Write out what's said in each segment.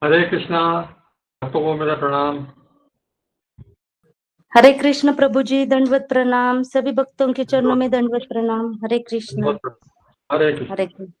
हरे कृष्णा, भक्तों को मेरा प्रणाम। हरे कृष्ण प्रभु जी, दंडवत प्रणाम। सभी भक्तों के चरणों में दंडवत प्रणाम। हरे कृष्ण। हरे कृष्ण। हरे कृष्ण।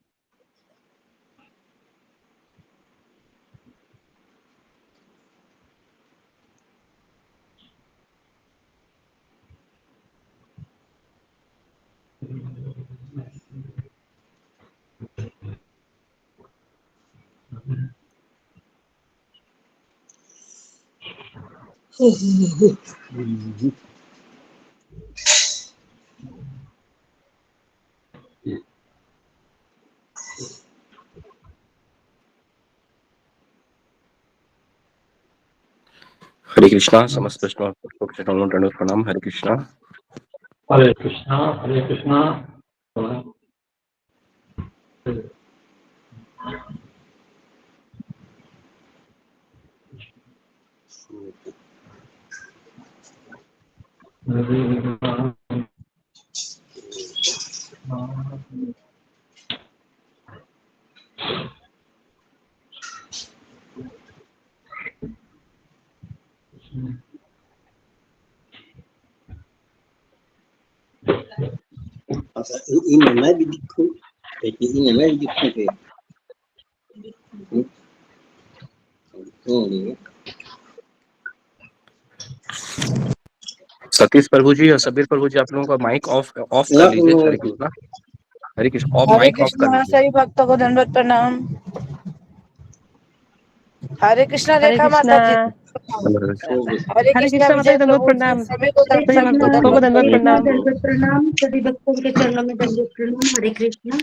हरे कृष्णा। समस्त वैष्णव दंडवत प्रणाम। हरे कृष्णा। हरे कृष्णा। हरे Krishna. Ini mai dikku, ini mai dikku ke. Ini. Satish प्रभु जी और सबीर प्रभु जी, आप लोगों का माइक ऑफ कर लीजिए। हरे कृष्णा। हरे कृष्ण। ऑफ माइक ऑफ कर लीजिए। सभी भक्तों को दंडवत प्रणाम। हरे कृष्णा रेखा माता जी। हरे कृष्णा विजय प्रभु जी, सभी को दंडवत प्रणाम। प्रणाम। सभी भक्तों के चरणों में दंडवत प्रणाम। हरे कृष्ण।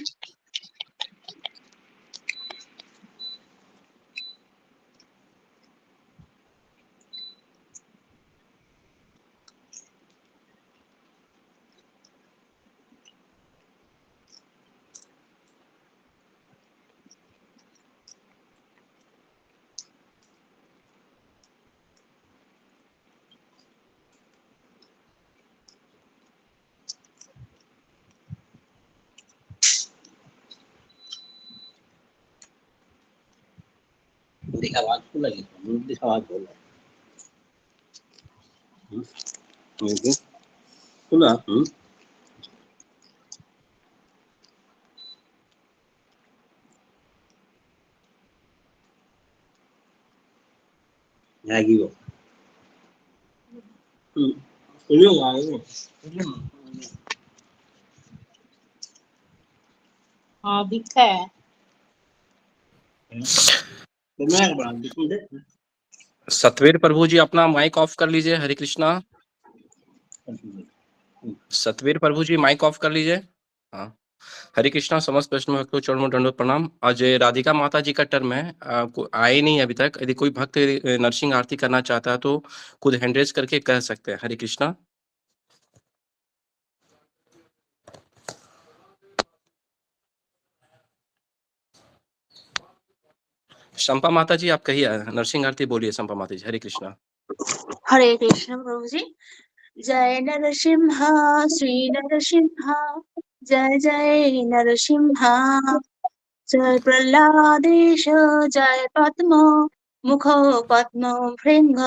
देखा आवाज को लगी, मुझे आवाज बोला। सुना? लगी वो। सुनियो आए। हाँ दिखता है। तो मैं बड़ा दिखूं दे। सतवीर प्रभु जी, अपना माइक ऑफ कर लीजिए। हरे कृष्णा। सतवीर प्रभु जी, माइक ऑफ कर लीजिए। हाँ। हरे कृष्णा। समस्त वैष्णव भक्तों चरणों में दंडवत प्रणाम। आज राधिका माता जी का टर्म है, आए नहीं अभी तक। यदि कोई भक्त नरसिंह आरती करना चाहता है तो खुद हैंड रेज करके कह सकते हैं। हरे कृष्णा। शंपा माता जी, आप कहिए, नरसिंह आरती बोलिए। शंपा माता जी, हरे कृष्णा। हरे कृष्ण प्रभु जी। जय नरसिंह श्री नरसिंह, जय जय नरसिंह। जय प्रह्लादेश, जय पद्म मुखो पद्म भृंग।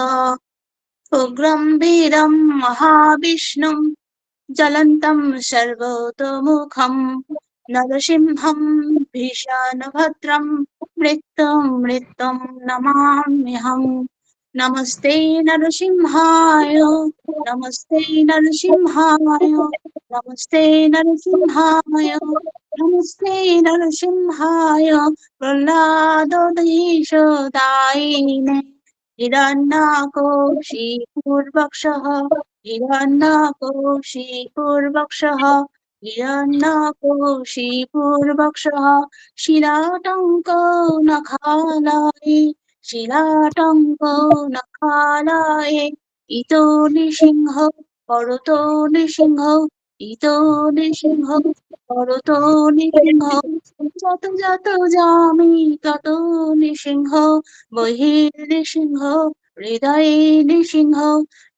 उग्रं वीरं महाविष्णुं, ज्वलन्तं सर्वतोमुखं। नरसिंहं भीषणभद्रं, मृत्युं नमाम्यहम्। नमस्ते नरसिंहाय, नमस्ते नरसिंहाय, नमस्ते नरसिंहाय, नमस्ते नरसिंहाय। प्रह्लादोदीशदायिने हिरण्याकोशीपूर्वक्षः, हिरण्याकोशीपूर्वक्षः। हिरण्यकोशिपूर्वक्षः शिलाटङ्को नखालाय शिलाटङ्को नखालाय इतो नृसिंह परतो नृसिंह इतो नृसिंह परतो नृसिंह যত যত যামি তত নৃসিংহ বহির্নৃসিংহ হৃদয়ে নৃসিংহ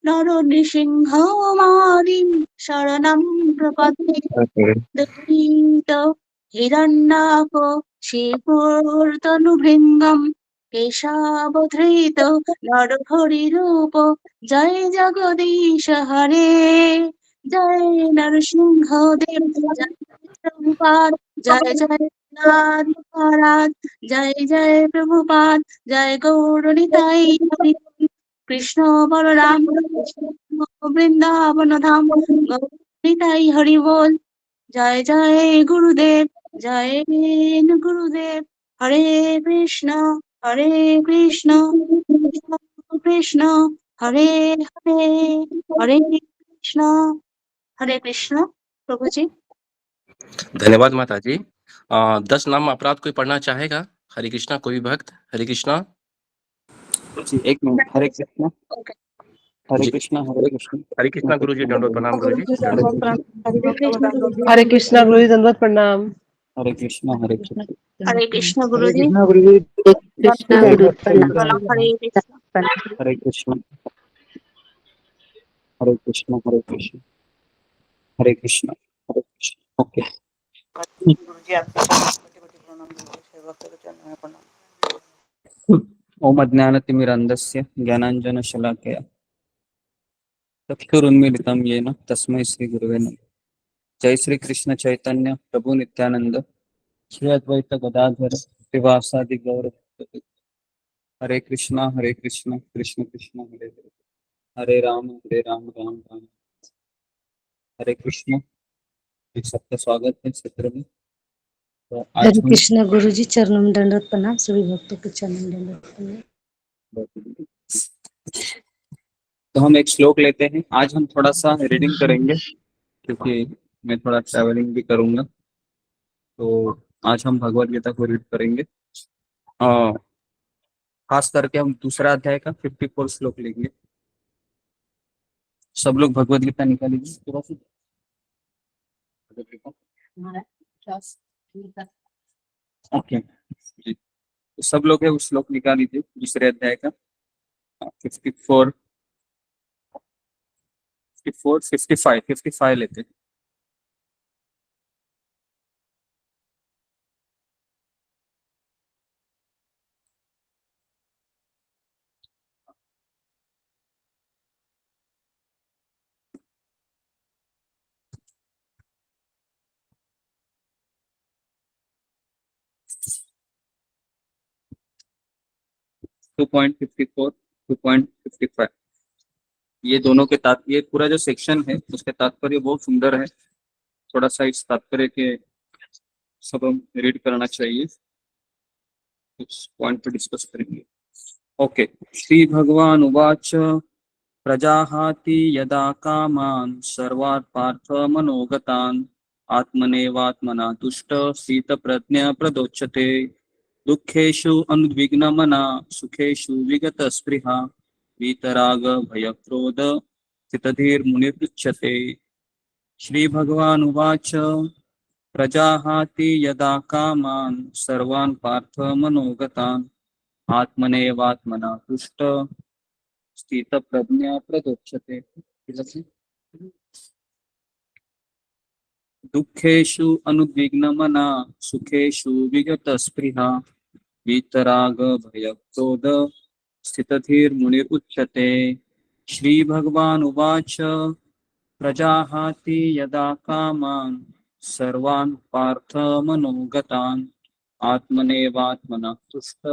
নর নৃসিংহ মারিম শরণম প্রপদ্যে দক্ষিত হিরণ্যাক শিবূর্তনুভৃঙ্গম কেশাবধৃত নরহরিরূপ জয় জগদীশ হরে জয় নরসিংহ দেব জয় प्रभुपाद जय जय नाथ महाराज जय जय प्रभुपाद जय गौर निताई हरि कृष्ण बलराम कृष्ण वृंदावन धाम गौर निताई हरि बोल जय जय गुरुदेव जय गुरुदेव हरे कृष्ण कृष्ण कृष्ण हरे हरे हरे कृष्ण प्रभु जी। धन्यवाद माता जी। 10 नाम अपराध कोई पढ़ना चाहेगा? हरे कृष्णा, कोई भी भक्त? हरे कृष्णा जी, एक मिनट। हरे कृष्णा हरे जी। कृष्णा हरे कृष्णा। हरे कृष्णा गुरु जी, दंडवत प्रणाम गुरु जी। हरे कृष्णा गुरु जी, दंडवत प्रणाम। हरे कृष्णा हरे कृष्णा। हरे कृष्ण गुरु जी। कृष्णा गुरु प्रणाम। हरे कृष्ण। हरे कृष्णा हरे कृष्णा हरे कृष्णा हरे कृष्णा हरे कृष्णा। ओके। ओम अज्ञानतिमिरन्धस्य ज्ञानाञ्जनशलाकया चक्षुरुन्मीलितं येन तस्मै श्रीगुरवे नमः। जय श्री कृष्ण चैतन्य प्रभु नित्यानंद श्री अद्वैत गदाधर श्रीवासादि गौर भक्तवृंद। हरे कृष्णा कृष्ण कृष्ण हरे हरे हरे राम राम राम हरे कृष्ण। एक सबका स्वागत है सत्र में। तो आज हरे कृष्ण गुरु जी, चरणों में दंडवत प्रणाम। सभी भक्तों के चरणों में दंडवत प्रणाम। तो हम एक श्लोक लेते हैं। आज हम थोड़ा सा रीडिंग करेंगे क्योंकि मैं थोड़ा ट्रैवलिंग भी करूंगा, तो आज हम भगवत गीता को रीड करेंगे। खास करके हम दूसरा अध्याय का 54 श्लोक लेंगे। सब लोग भगवत गीता निकालेंगे। ओके जी, तो सब लोग है उस श्लोक निकाल लीजिए दूसरे अध्याय का 54 55 लेते हैं। टू 2.55 ये दोनों के तात्पर्य, पूरा जो सेक्शन है उसके तात्पर्य बहुत सुंदर है। थोड़ा सा इस तात्पर्य के सब हम रीड करना चाहिए, कुछ पॉइंट पे डिस्कस करेंगे। ओके। श्री भगवान उवाच प्रजाहाति यदा कामान् सर्वात् पार्थ मनोगतान् आत्मनेवात्मना तुष्ट शीतप्रज्ञा प्रदोच्यते दुःखेषु अनुद्विग्नमना सुखेषु विगतस्पृहा वीतराग भयक्रोध स्थितधीर्मुनिरुच्यते। श्री भगवान उवाच प्रजाहाति यदा कामान् सर्वान् पार्थ मनोगतान् आत्मनेवात्मना तुष्ट स्थितप्रज्ञा प्रदोच्यते। दुःखेषु अनुद्विग्नमना सुखेषु विगतस्पृहा वीतराग भयक्रोध स्थितधीर्मुनिरुच्यते। श्री भगवान उवाच प्रजाहाति यदा कामान् सर्वान् पार्थ मनोगतान् आत्मनेवात्मना तुष्ट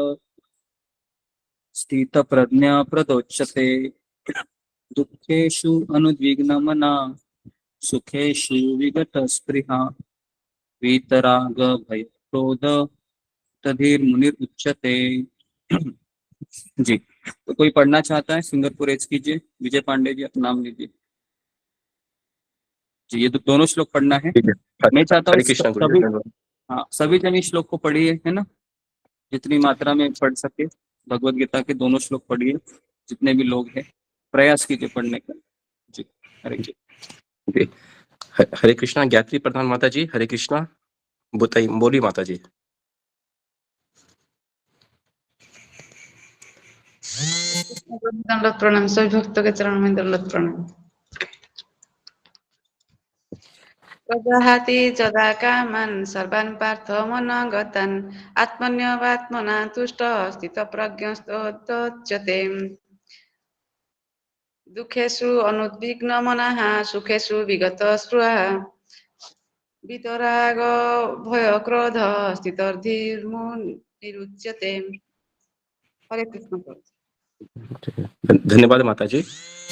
स्थितप्रज्ञा प्रदोच्यते। दुःखेषु अनुद्विग्नमना सुखेषु विगतस्पृहा वीतराग भयक्रोध तधीर्मुनिरुच्यते। जी, तो कोई पढ़ना चाहता है सिंगापुर एज कीजिए। विजय पांडे जी, अपना नाम लीजिए। जी ये दोनों श्लोक पढ़ना है। ठीक है। मैं चाहता हूँ हरे कृष्णा गुरुजी, सभी, धन्यवाद। हाँ सभी जन इस श्लोक को पढ़िए, है ना, जितनी मात्रा में पढ़ सके भगवत गीता के दोनों श्लोक पढ़िए, जितने भी लोग हैं प्रयास कीजिए पढ़ने का। जी हरे जी जी। हरे कृष्णा गायत्री प्रधान माता जी, हरे कृष्णा बोली माता जी। दंडवत प्रणाम, सभी भक्तों के चरणों में दंडवत प्रणाम। प्रजहाति जदा कामन् सर्वान् पार्थो मनोगतान् आत्मन्यवात्मना तुष्टः स्थितप्रज्ञस्तोच्यते। दुःखेषु अनुद्विग्नमनः सुखेषु विगतस्पृहः वितराग भयक्रोध स्थितधीर्मुनिरुच्यते। हरे कृष्ण। धन्यवाद माता जी।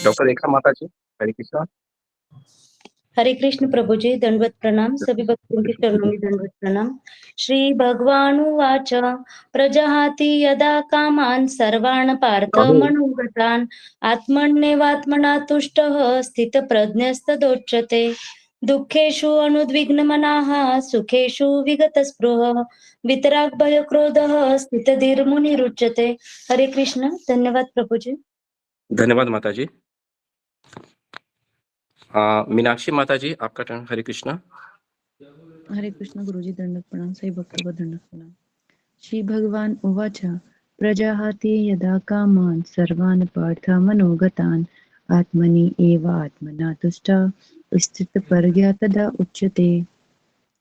डॉक्टर रेखा माता जी, हरे कृष्णा। हरे कृष्ण प्रभु जी, दंडवत प्रणाम, सभी भक्तों के चरणों में दंडवत प्रणाम। श्री भगवानुवाच प्रजहाति यदा कामान् सर्वान् पार्थ मनोगतान् आत्मन्येवात्मना तुष्टः स्थितप्रज्ञस्तदोच्यते। दुःखेषु अनुद्विग्नमनाः सुखेषु विगतस्पृहः वितरागभयक्रोधः स्थितधीर्मुनिरुच्यते। हरे कृष्ण। धन्यवाद प्रभु जी। धन्यवाद माता जी। मीनाक्षी माता जी, आपका टर्न। हरे कृष्णा। हरे कृष्ण गुरुजी, दंडवत प्रणाम, सभी भक्तों को दंडवत प्रणाम। श्री भगवान उवाच प्रजाहाति यदा कामान् सर्वान् पार्थ मनोगतान् आत्मनि एवात्मना तुष्टः स्थितप्रज्ञः तदा उच्यते।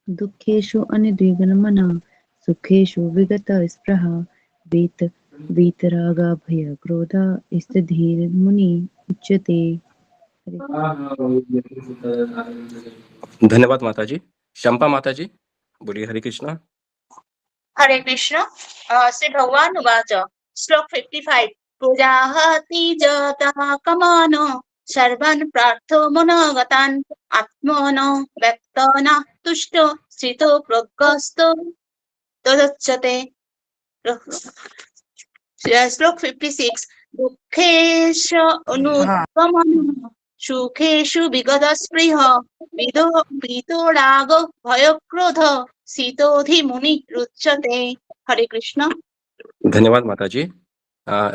दुःखेषु अनिद्विग्नमनः सुखेषु विगतस्पृहः वीतरागभयक्रोधः स्थितधीर्मुनिः उच्यते। धन्यवाद माता जी। शंपा माता जी, बोलिए हरे कृष्णा। हरे कृष्ण। श्री भगवान उवाच श्लोक 55 प्रजाहति जता कमान सर्वान् प्रार्थो मनोगतान् आत्मनो व्यक्तना तुष्टो स्थितो प्रज्ञस्तो तदच्यते। श्लोक 56 दुःखेषु अनुगमनः सुखेषु विगतस्पृहः वितरागो भयक्रोध शीतोधिमुनि रुच्यते। हरे कृष्ण। धन्यवाद माता जी।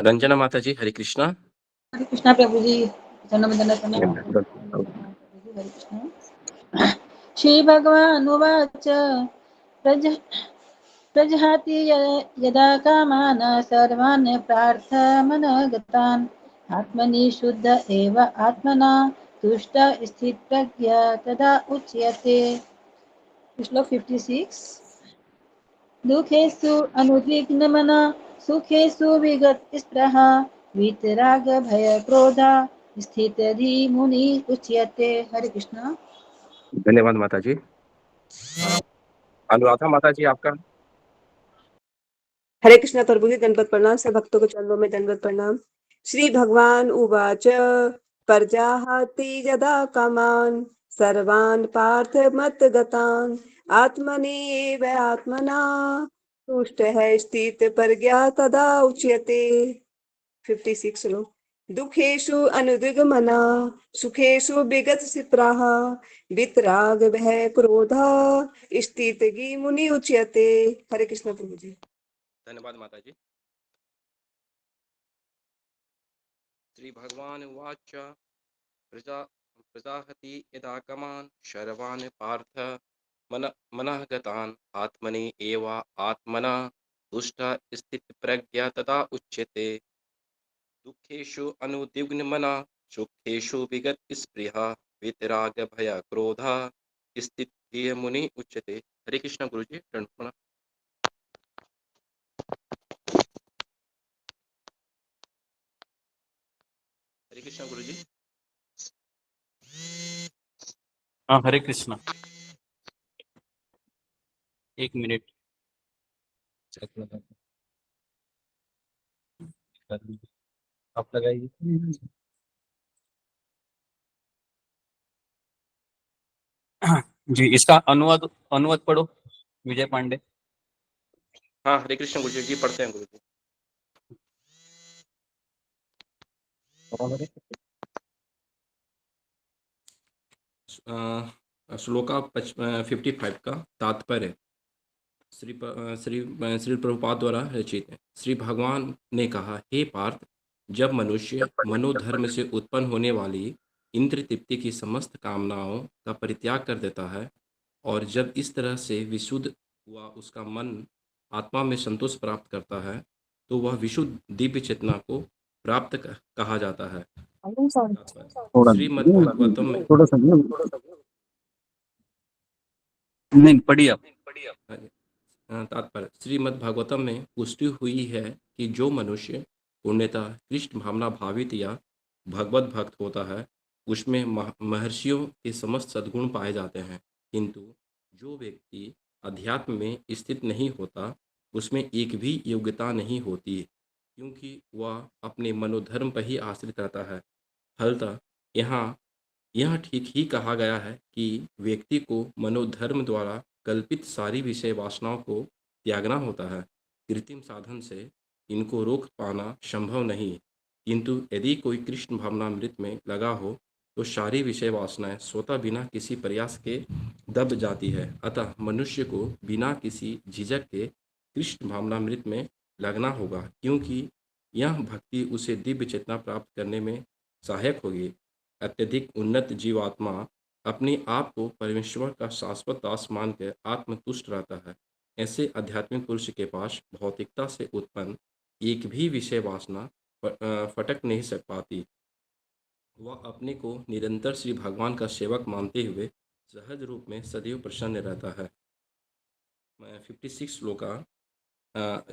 रंजना माता जी, हरे कृष्णा। हरे कृष्णा प्रभु जी, जन्मदिन प्रणाम। हरे कृष्ण। श्री भगवान उवाच प्रजहाति यदा कामान् सर्वान् प्रार्थ मनोगतान् आत्मनि शुद्ध एव आत्मना तुष्ट स्थितप्रज्ञ तदा उच्यते। श्लोक 56 दुःखेषु अनुद्विग्नमनः सुखेषु विगतस्पृहः वीतरागभयक्रोधः स्थितधीर्मुनिः उच्यते। हरे कृष्ण। धन्यवाद माता जी। अनुराधा माता जी, आपका। हरे कृष्ण प्रभु जी, दंडवत प्रणाम, सब भक्तों के चरणों में दंडवत प्रणाम। श्री भगवान उवाच प्रजाहाति यदा कामान् सर्वान् पार्थ मतगतान् आत्मनि एव आत्मना तुष्टः स्थित प्रज्ञा तदा उच्यते। 56 लो दुखेषु अनुद्विग्नमना सुखेषु विगतस्पृहः वितराग भय क्रोधा स्थितधि मुनि उच्यते। हरे कृष्ण प्रभु जी। धन्यवाद माता जी। श्री भगवान उवाच प्रजाहति यदा कामान् सर्वान् पार्थ मनः गतान् आत्मनि एव आत्मना तुष्ट स्थितप्रज्ञा तदा उच्यते। दुःखेषु अनुद्विग्नमनः सुखेषु विगतस्पृहः वितरागभयक्रोधः स्थितधीर्मुनिः उच्यते। हरे कृष्ण गुरुजी, प्रणमाम। हरे कृष्ण गुरुजी। हाँ हरे कृष्णा। एक मिनट आप लगाइए। जी इसका अनुवाद अनुवाद पढ़ो विजय पांडे। हाँ हरे कृष्ण गुरुजी जी, पढ़ते हैं गुरुजी। श्लोका 55 का तात्पर्य श्री प्रभुपाद द्वारा रचित है। श्री भगवान ने कहा, हे पार्थ, जब मनुष्य मनोधर्म से उत्पन्न होने वाली इंद्र तृप्ति की समस्त कामनाओं का परित्याग कर देता है और जब इस तरह से विशुद्ध हुआ उसका मन आत्मा में संतोष प्राप्त करता है तो वह विशुद्ध दिव्य चेतना को प्राप्त कहा जाता है। श्रीमद् भागवतम में थोड़ा सा नहीं पढ़िए आप। तात्पर्य श्रीमद् भागवतम में पुष्टि हुई है कि जो मनुष्य पूर्णतः कृष्ण भावना भावित या भगवत भक्त होता है उसमें महर्षियों के समस्त सद्गुण पाए जाते हैं, किंतु जो व्यक्ति अध्यात्म में स्थित नहीं होता उसमें एक भी योग्यता नहीं होती, क्योंकि वह अपने मनोधर्म पर ही आश्रित रहता है। फलतः यहाँ यह ठीक ही कहा गया है कि व्यक्ति को मनोधर्म द्वारा कल्पित सारी विषय वासनाओं को त्यागना होता है। कृत्रिम साधन से इनको रोक पाना संभव नहीं, किंतु यदि कोई कृष्ण भावनामृत में लगा हो तो सारी विषय वासनाएं स्वतः बिना किसी प्रयास के दब जाती है। अतः मनुष्य को बिना किसी झिझक के कृष्ण भावनामृत में लगना होगा, क्योंकि यह भक्ति उसे दिव्य चेतना प्राप्त करने में सहायक होगी। अत्यधिक उन्नत जीवात्मा अपने आप को परमेश्वर का शाश्वत दास मानकर आत्मतुष्ट रहता है। ऐसे आध्यात्मिक पुरुष के पास भौतिकता से उत्पन्न एक भी विषय वासना फटक नहीं सक पाती। वह अपने को निरंतर श्री भगवान का सेवक मानते हुए सहज रूप में सदैव प्रसन्न रहता है। 56 श्लोका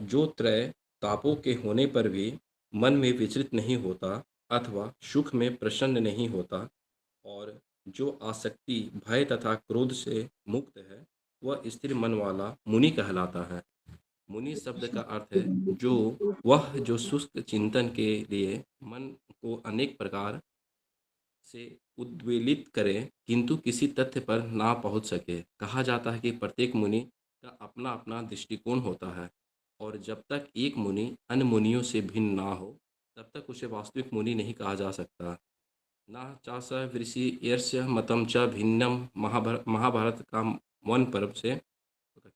जो त्रय तापों के होने पर भी मन में विचलित नहीं होता अथवा सुख में प्रसन्न नहीं होता और जो आसक्ति भय तथा क्रोध से मुक्त है वह स्थिर मन वाला मुनि कहलाता है। मुनि शब्द का अर्थ है जो शुष्क चिंतन के लिए मन को अनेक प्रकार से उद्वेलित करे किंतु किसी तथ्य पर ना पहुंच सके। कहा जाता है कि प्रत्येक मुनि का अपना अपना दृष्टिकोण होता है और जब तक एक मुनि अन्य मुनियों से भिन्न ना हो तब तक उसे वास्तविक मुनि नहीं कहा जा सकता। ना चास ऋषि यस्य मतम च भिन्नम महाभारत का वन पर्व से,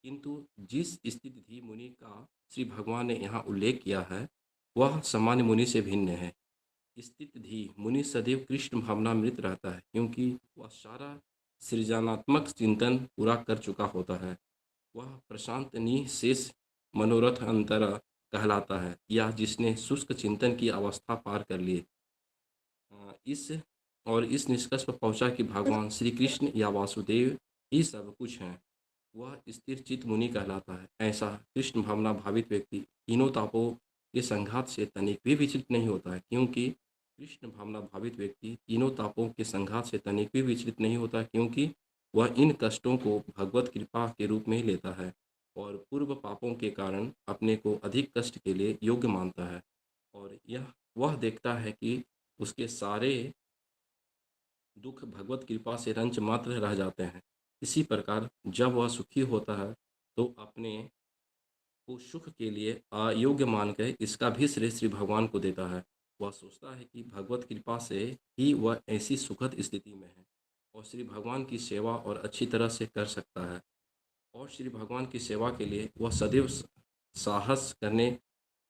किंतु जिस स्थिति मुनि का श्री भगवान ने यहाँ उल्लेख किया है वह सामान्य मुनि से भिन्न है। स्थिति मुनि सदैव कृष्ण भावनामृत रहता है, क्योंकि वह सारा सृजनात्मक चिंतन पूरा कर चुका होता है। वह प्रशांत निःशेष मनोरथ अंतरा कहलाता है, या जिसने शुष्क चिंतन की अवस्था पार कर ली इस निष्कर्ष पर पहुंचा कि भगवान श्री कृष्ण या वासुदेव ही सब कुछ हैं, वह स्थिर चित्त मुनि कहलाता है। ऐसा कृष्ण भावना भावित व्यक्ति तीनों तापों के संघात से तनिक भी विचलित नहीं होता है, क्योंकि कृष्ण भावना भावित व्यक्ति तीनों तापों के संघात से तनिक भी विचलित नहीं होता, क्योंकि वह इन कष्टों को भगवत कृपा के रूप में ही लेता है और पूर्व पापों के कारण अपने को अधिक कष्ट के लिए योग्य मानता है और वह देखता है कि उसके सारे दुख भगवत कृपा से रंच मात्र रह जाते हैं। इसी प्रकार जब वह सुखी होता है तो अपने को सुख के लिए अयोग्य मानकर इसका भी श्रेय श्री भगवान को देता है। वह सोचता है कि भगवत कृपा से ही वह ऐसी सुखद स्थिति में है और श्री भगवान की सेवा और अच्छी तरह से कर सकता है और श्री भगवान की सेवा के लिए वह सदैव साहस करने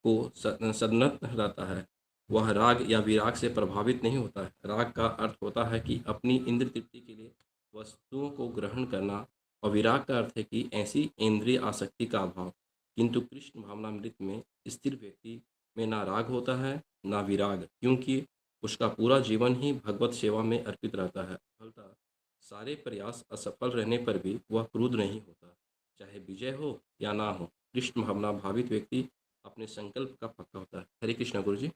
को सन्नत रहता है। वह राग या विराग से प्रभावित नहीं होता है। राग का अर्थ होता है कि अपनी इंद्र तृप्ति के लिए वस्तुओं को ग्रहण करना और विराग का अर्थ है कि ऐसी इंद्रिय आसक्ति का अभाव। किंतु कृष्ण भावनामृत में स्थिर व्यक्ति में ना राग होता है ना विराग, क्योंकि उसका पूरा जीवन ही भगवत सेवा में अर्पित रहता है। फलतः सारे प्रयास असफल रहने पर भी वह क्रुद्ध नहीं होता, चाहे विजय हो या ना हो। कृष्ण भावना भावित व्यक्ति अपने संकल्प का पक्का होता है। हरे कृष्ण गुरु जी।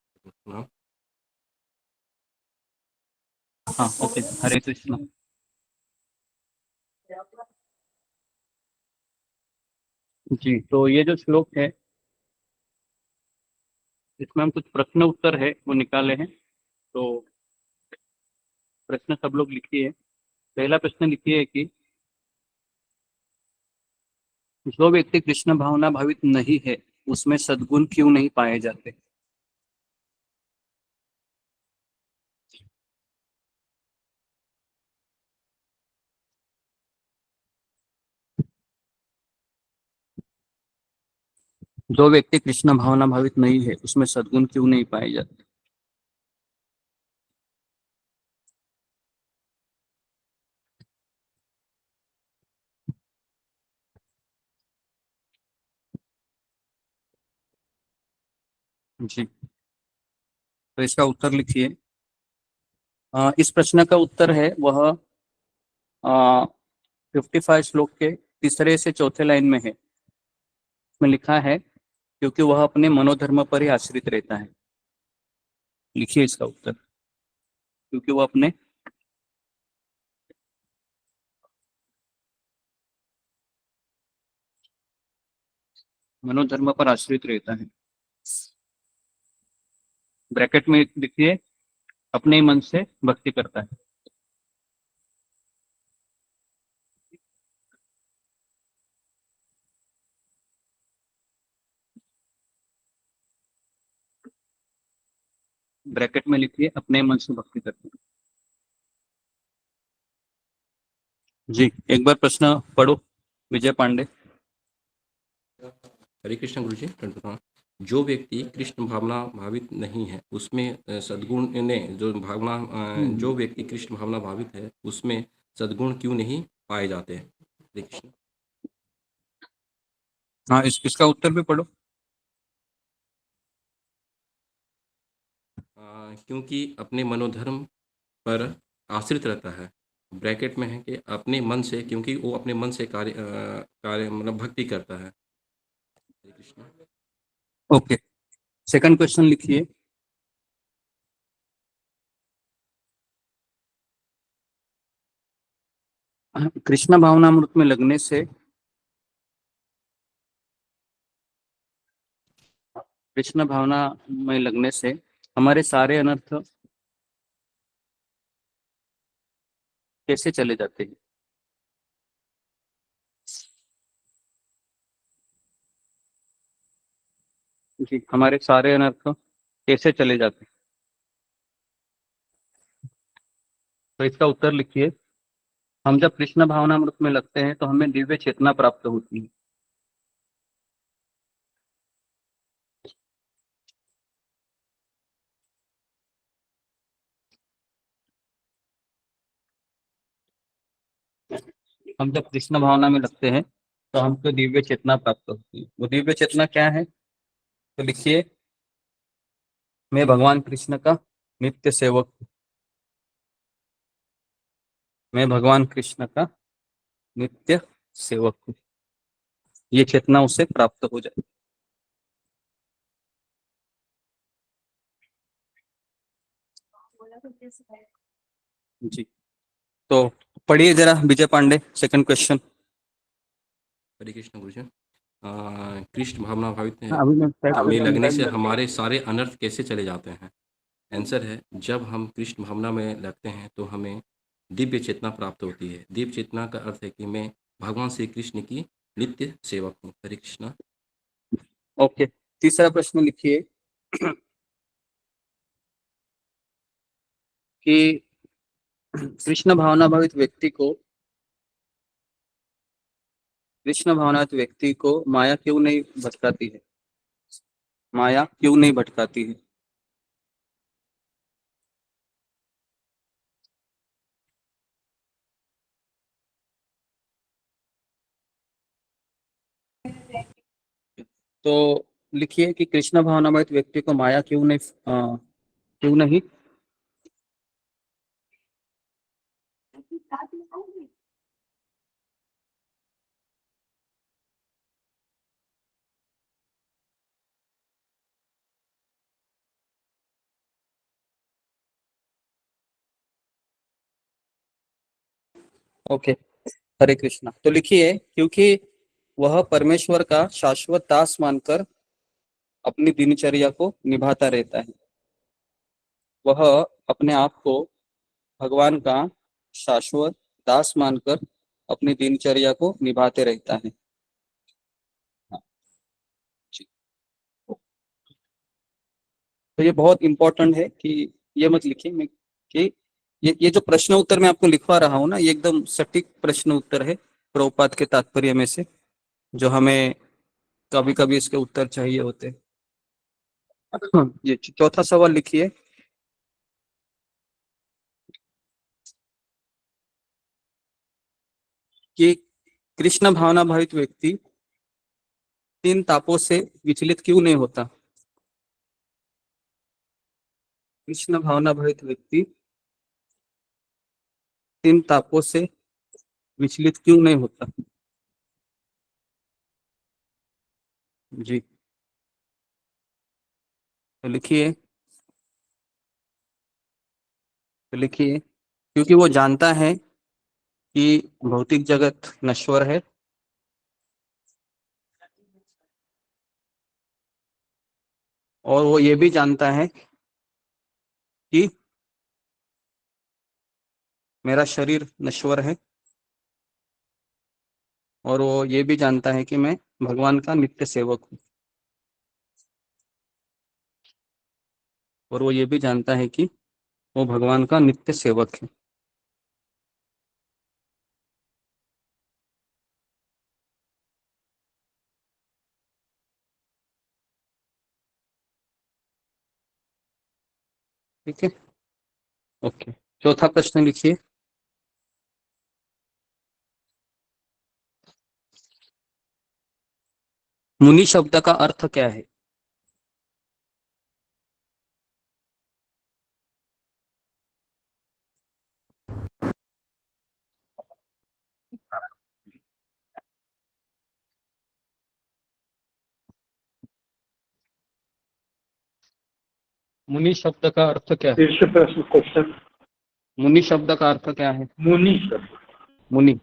हाँ ओके, हरे कृष्ण। जी, तो ये जो श्लोक है इसमें हम कुछ प्रश्न उत्तर है वो निकाले हैं, तो प्रश्न सब लोग लिखिए। पहला प्रश्न लिखिए कि जो व्यक्ति कृष्ण भावना भावित नहीं है उसमें सद्गुण क्यों नहीं पाए जाते। जो व्यक्ति कृष्ण भावना भावित नहीं है उसमें सद्गुण क्यों नहीं पाए जाते? जी, तो इसका उत्तर लिखिए। इस प्रश्न का उत्तर है वह 55 श्लोक के तीसरे से चौथे लाइन में है। इसमें लिखा है क्योंकि वह अपने मनोधर्म पर ही आश्रित रहता है। लिखिए इसका उत्तर, क्योंकि वह अपने मनोधर्म पर आश्रित रहता है। ब्रैकेट में लिखिए अपने मन से भक्ति करता है। ब्रैकेट में लिखिए अपने मन से भक्ति करता है। जी, एक बार प्रश्न पढ़ो विजय पांडे। हरे कृष्ण गुरु जी, दंडवत प्रणाम। जो व्यक्ति कृष्ण भावना भावित नहीं है उसमें सद्गुण ने जो भावना जो व्यक्ति कृष्ण भावना भावित है उसमें सद्गुण क्यों नहीं पाए जाते हैं? हरे कृष्ण। हाँ, इसका उत्तर भी पढ़ो। क्योंकि अपने मनोधर्म पर आश्रित रहता है। ब्रैकेट में है कि अपने मन से, क्योंकि वो अपने मन से कार्य मतलब भक्ति करता है। हरे कृष्ण। ओके, सेकंड क्वेश्चन लिखिए। कृष्ण भावनामृत में लगने से हमारे सारे अनर्थ कैसे चले जाते हैं? जी, हमारे सारे अनर्थ कैसे चले जाते हैं? तो इसका उत्तर लिखिए। हम जब कृष्ण भावनामृत में लगते हैं तो हमें दिव्य चेतना प्राप्त होती है। हम जब कृष्ण भावना में लगते हैं तो हमको दिव्य चेतना प्राप्त होती है। वो दिव्य चेतना क्या है? तो लिखिए, मैं भगवान कृष्ण का नित्य सेवक हूँ। मैं भगवान कृष्ण का नित्य सेवक हूँ। ये चेतना उसे प्राप्त हो जाए। जी, तो पढ़िए जरा विजय पांडे सेकंड क्वेश्चन। हरे कृष्ण गुरु जी। कृष्ण भावना भावित में में लगने से हमारे सारे अनर्थ कैसे चले जाते हैं? आंसर है, जब हम कृष्ण भावना में लगते हैं तो हमें दिव्य चेतना प्राप्त होती है। दिव्य चेतना का अर्थ है कि मैं भगवान श्री कृष्ण की नित्य सेवक हूँ। हरे कृष्ण। ओके, तीसरा प्रश्न लिखिए कि कृष्ण भावनाभावित व्यक्ति को माया क्यों नहीं भटकाती है? माया क्यों नहीं भटकाती है? तो लिखिए कि कृष्ण भावनाभावित व्यक्ति को माया क्यों नहीं ओके, हरे कृष्णा। तो लिखिए, क्योंकि वह परमेश्वर का शाश्वत दास मानकर अपनी दिनचर्या को निभाता रहता है। वह अपने आप को भगवान का शाश्वत दास मानकर अपनी दिनचर्या को निभाते रहता है। हाँ, जी। तो ये बहुत इंपॉर्टेंट है कि ये मत लिखिए मैं कि ये जो प्रश्न उत्तर मैं आपको लिखवा रहा हूँ ना, ये एकदम सटीक प्रश्न उत्तर है प्रभुपाद के तात्पर्य में से, जो हमें कभी कभी इसके उत्तर चाहिए होते। ये चौथा सवाल लिखिए। कि कृष्ण भावना भावित व्यक्ति तीन तापों से विचलित क्यों नहीं होता? कृष्ण भावना भावित व्यक्ति तीन तापों से विचलित क्यों नहीं होता? जी तो लिखिए, क्योंकि वो जानता है कि भौतिक जगत नश्वर है, और वो ये भी जानता है कि मेरा शरीर नश्वर है, और वो ये भी जानता है कि मैं भगवान का नित्य सेवक हूँ, और वो ये भी जानता है कि वो भगवान का नित्य सेवक है। ठीक है, ओके। चौथा प्रश्न लिखिए। मुनि शब्द का अर्थ क्या है? मुनि शब्द का अर्थ क्या है? फिर से प्रश्न क्वेश्चन। मुनि शब्द का अर्थ क्या है? मुनि शब्द। मुनि।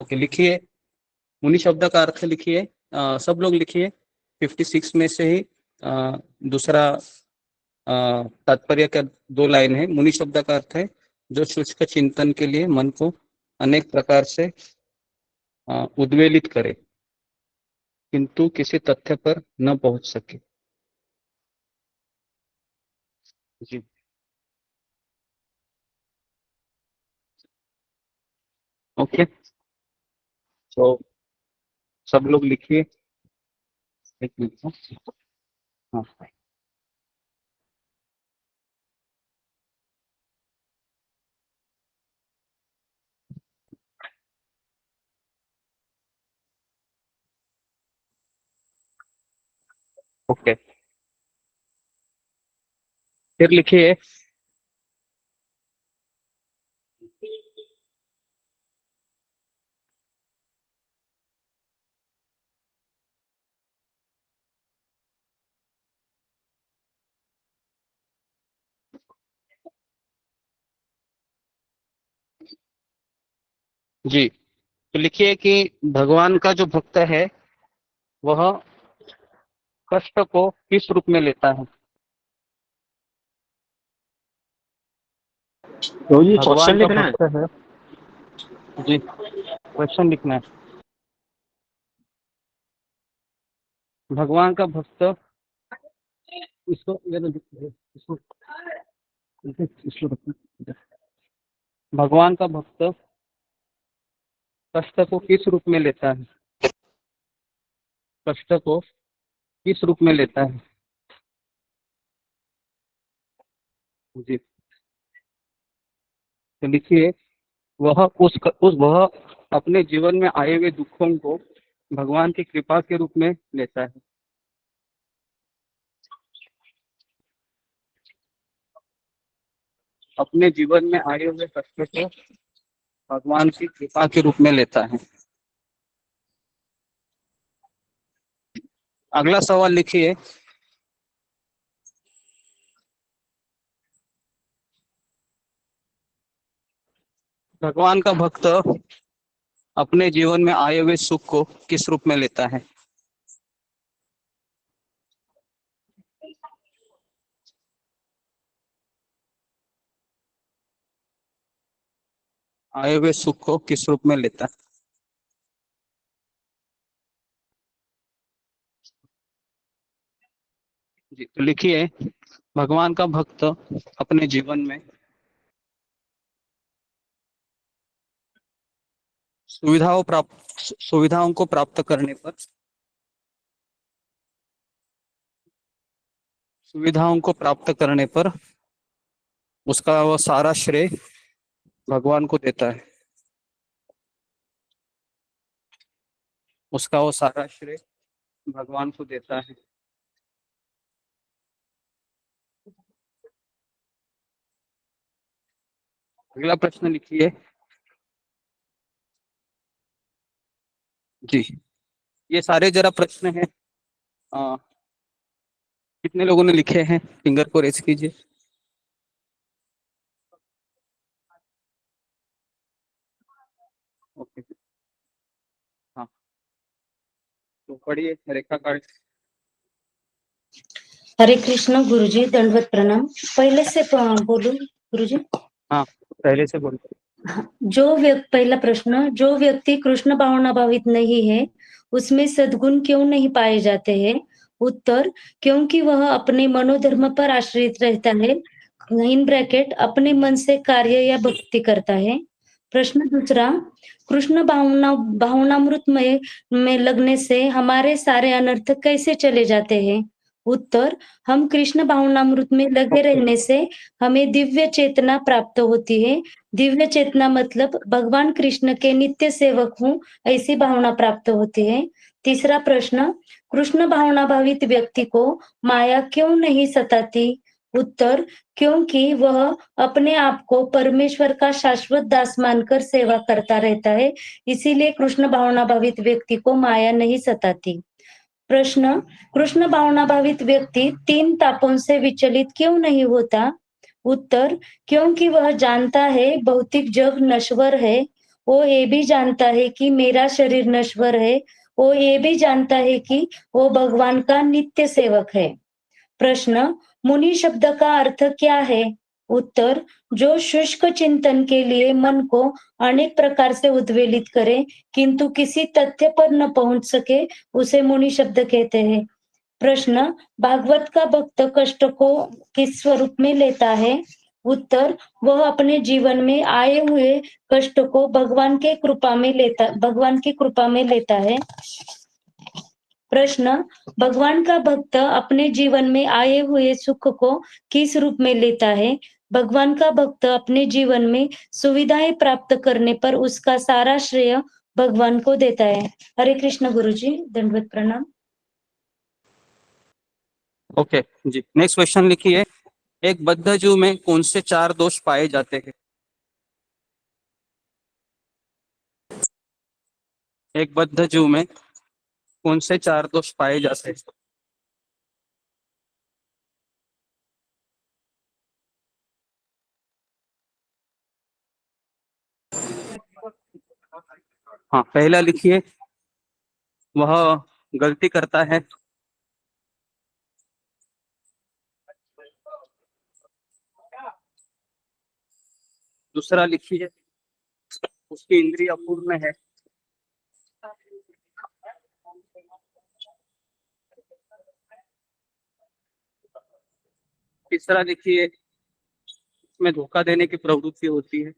ओके, लिखिए। मुनि शब्द का अर्थ लिखिए। सब लोग लिखिए। 56 में से ही दूसरा तात्पर्य का 2 लाइन है। मुनि शब्द का अर्थ है जो शुष्क चिंतन के लिए मन को अनेक प्रकार से उद्वेलित करे, किंतु किसी तथ्य पर न पहुंच सके। जी ओके, तो सब लोग लिखिए। एक मिनट। हाँ, ओके, फिर लिखिए। जी तो लिखिए कि भगवान का जो भक्त है वह कष्ट को किस रूप में लेता है? तो ये भगवान क्वेश्चन का लिखना है। भक्त है। जी, क्वेश्चन लिखना है। भगवान का भक्त, इसको इसको इसको रखना। भगवान का भक्त कष्ट को किस रूप में लेता है? कष्ट को किस रूप में लेता है? जी तो लिखिए, वह वह अपने जीवन में आए हुए दुखों को भगवान की कृपा के रूप में लेता है। अपने जीवन में आए हुए कष्टों को भगवान की कृपा के रूप में लेता है। अगला सवाल लिखिए, भगवान का भक्त अपने जीवन में आए हुए सुख को किस रूप में लेता है? आए हुए सुख को किस रूप में लेता है? जी, तो लिखिए, भगवान का भक्त अपने जीवन में सुविधाओं को प्राप्त करने पर उसका वो सारा श्रेय भगवान को देता है। उसका वो सारा श्रेय भगवान को देता है। अगला प्रश्न लिखिए। जी, ये सारे जरा प्रश्न हैं, कितने लोगों ने लिखे हैं फिंगर को रेज कीजिए। ओके, हाँ, तो पढ़िए रेखा कार्ड। हरे कृष्ण गुरुजी, दंडवत प्रणाम। पहले से बोलूं गुरुजी? हाँ, पहले से बोलो। पहला प्रश्न, जो व्यक्ति कृष्ण भावना भावित नहीं है उसमें सद्गुण क्यों नहीं पाए जाते हैं? उत्तर, क्योंकि वह अपने मनोधर्म पर आश्रित रहता है, इन ब्रैकेट अपने मन से कार्य या भक्ति करता है। प्रश्न दूसरा, कृष्ण भावनामृत में लगने से हमारे सारे अनर्थ कैसे चले जाते हैं? उत्तर, हम कृष्ण भावनामृत में लगे रहने से हमें दिव्य चेतना प्राप्त होती है। दिव्य चेतना मतलब भगवान कृष्ण के नित्य सेवक हूँ, ऐसी भावना प्राप्त होती है। तीसरा प्रश्न, कृष्ण भावना भावित व्यक्ति को माया क्यों नहीं सताती? उत्तर, क्योंकि वह अपने आप को परमेश्वर का शाश्वत दास मानकर सेवा करता रहता है, इसीलिए कृष्ण भावना भावित व्यक्ति को माया नहीं सताती। प्रश्न, कृष्ण भावना भावित व्यक्ति 3 तापों से विचलित क्यों नहीं होता? उत्तर, क्योंकि वह जानता है भौतिक जग नश्वर है, वो ये भी जानता है कि मेरा शरीर नश्वर है, वो ये भी जानता है कि वो भगवान का नित्य सेवक है। प्रश्न, मुनि शब्द का अर्थ क्या है? उत्तर, जो शुष्क चिंतन के लिए मन को अनेक प्रकार से उद्वेलित करे किंतु किसी तथ्य पर न पहुंच सके, उसे मुनि शब्द कहते हैं। प्रश्न, भागवत का भक्त कष्ट को किस स्वरूप में लेता है? उत्तर, वह अपने जीवन में आए हुए कष्ट को भगवान की कृपा में लेता है। प्रश्न, भगवान का भक्त अपने जीवन में आए हुए सुख को किस रूप में लेता है? भगवान का भक्त अपने जीवन में सुविधाएं प्राप्त करने पर उसका सारा श्रेय भगवान को देता है। हरे कृष्ण गुरुजी, दंडवत प्रणाम। ओके जी, नेक्स्ट क्वेश्चन लिखिए, एक बद्ध जीव में कौन से 4 दोष पाए जाते हैं? एक बद्ध जीव में कौन से 4 दोष पाए जाते हैं? हाँ, पहला लिखिए, वह गलती करता है। दूसरा लिखिए, उसकी इंद्रिय अपूर्ण है। तीसरा लिखिए, उसमें धोखा देने की प्रवृत्ति होती है।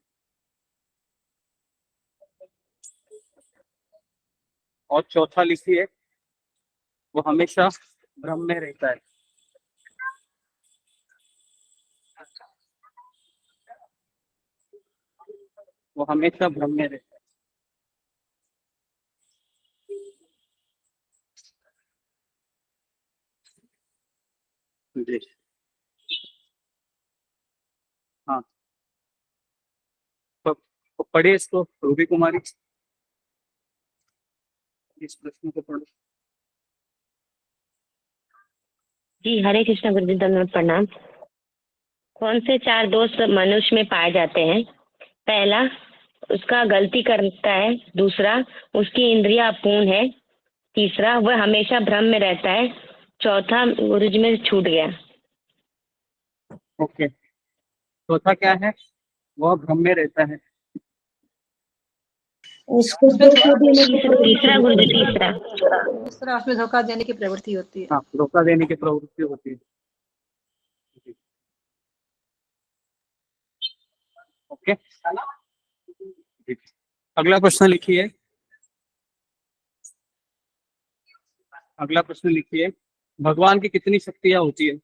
और चौथा लिखिए, वो हमेशा भ्रम में रहता है। वो हमेशा भ्रम में रहता है। जी हाँ, तो पढ़िए इसको रूबी कुमारी, इस प्रश्न को पढ़ो। जी हरे कृष्ण गुरुजी दंडवत प्रणाम। कौन से 4 दोष मनुष्य में पाए जाते हैं? पहला, उसका गलती करता है। दूसरा, उसकी इंद्रिया अपूर्ण है। तीसरा, वह हमेशा भ्रम में रहता है। चौथा, गुरुजी में छूट गया। ओके, चौथा क्या है? वह भ्रम में रहता है। उसको धोखा देने की तीसरा गुरुजी, तीसरा। दूसरा उसमें धोखा देने की प्रवृत्ति होती है। हाँ, धोखा देने की प्रवृत्ति होती है। जी। ओके, जी। अगला प्रश्न लिखिए। अगला प्रश्न लिखिए, भगवान की कितनी शक्तियां होती है?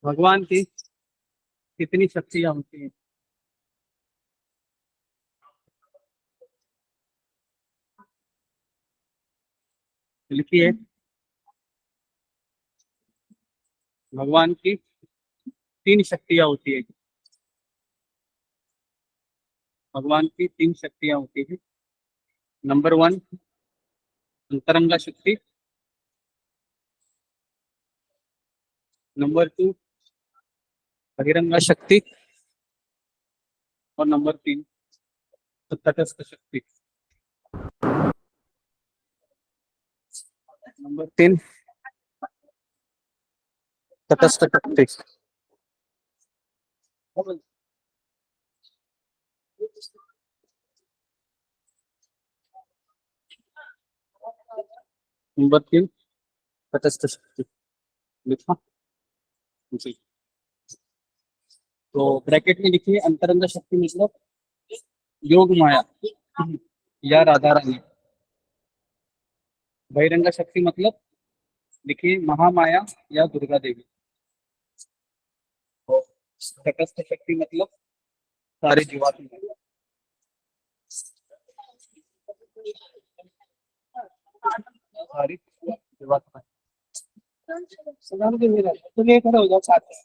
भगवान की कितनी शक्तियां होती है? लिखिए, भगवान की 3 शक्तियां होती है। भगवान की 3 शक्तियां होती है। नंबर 1 अंतरंगा शक्ति, नंबर 2 बहिरंगा शक्ति, और नंबर 3 तटस्थ शक्ति। नंबर 3 तटस्थ शक्ति। नंबर 3 तटस्थ शक्ति। लिखा जी। तो ब्रैकेट में लिखिए, अंतरंगा शक्ति मतलब योग माया या राधा रानी। बहिरंगा शक्ति मतलब लिखिए महामाया या दुर्गा देवी। और तटस्थ शक्ति मतलब सारे जीवात्मा। सारी जीवात्मा। तो ये खड़ा हो जाओ साथ में।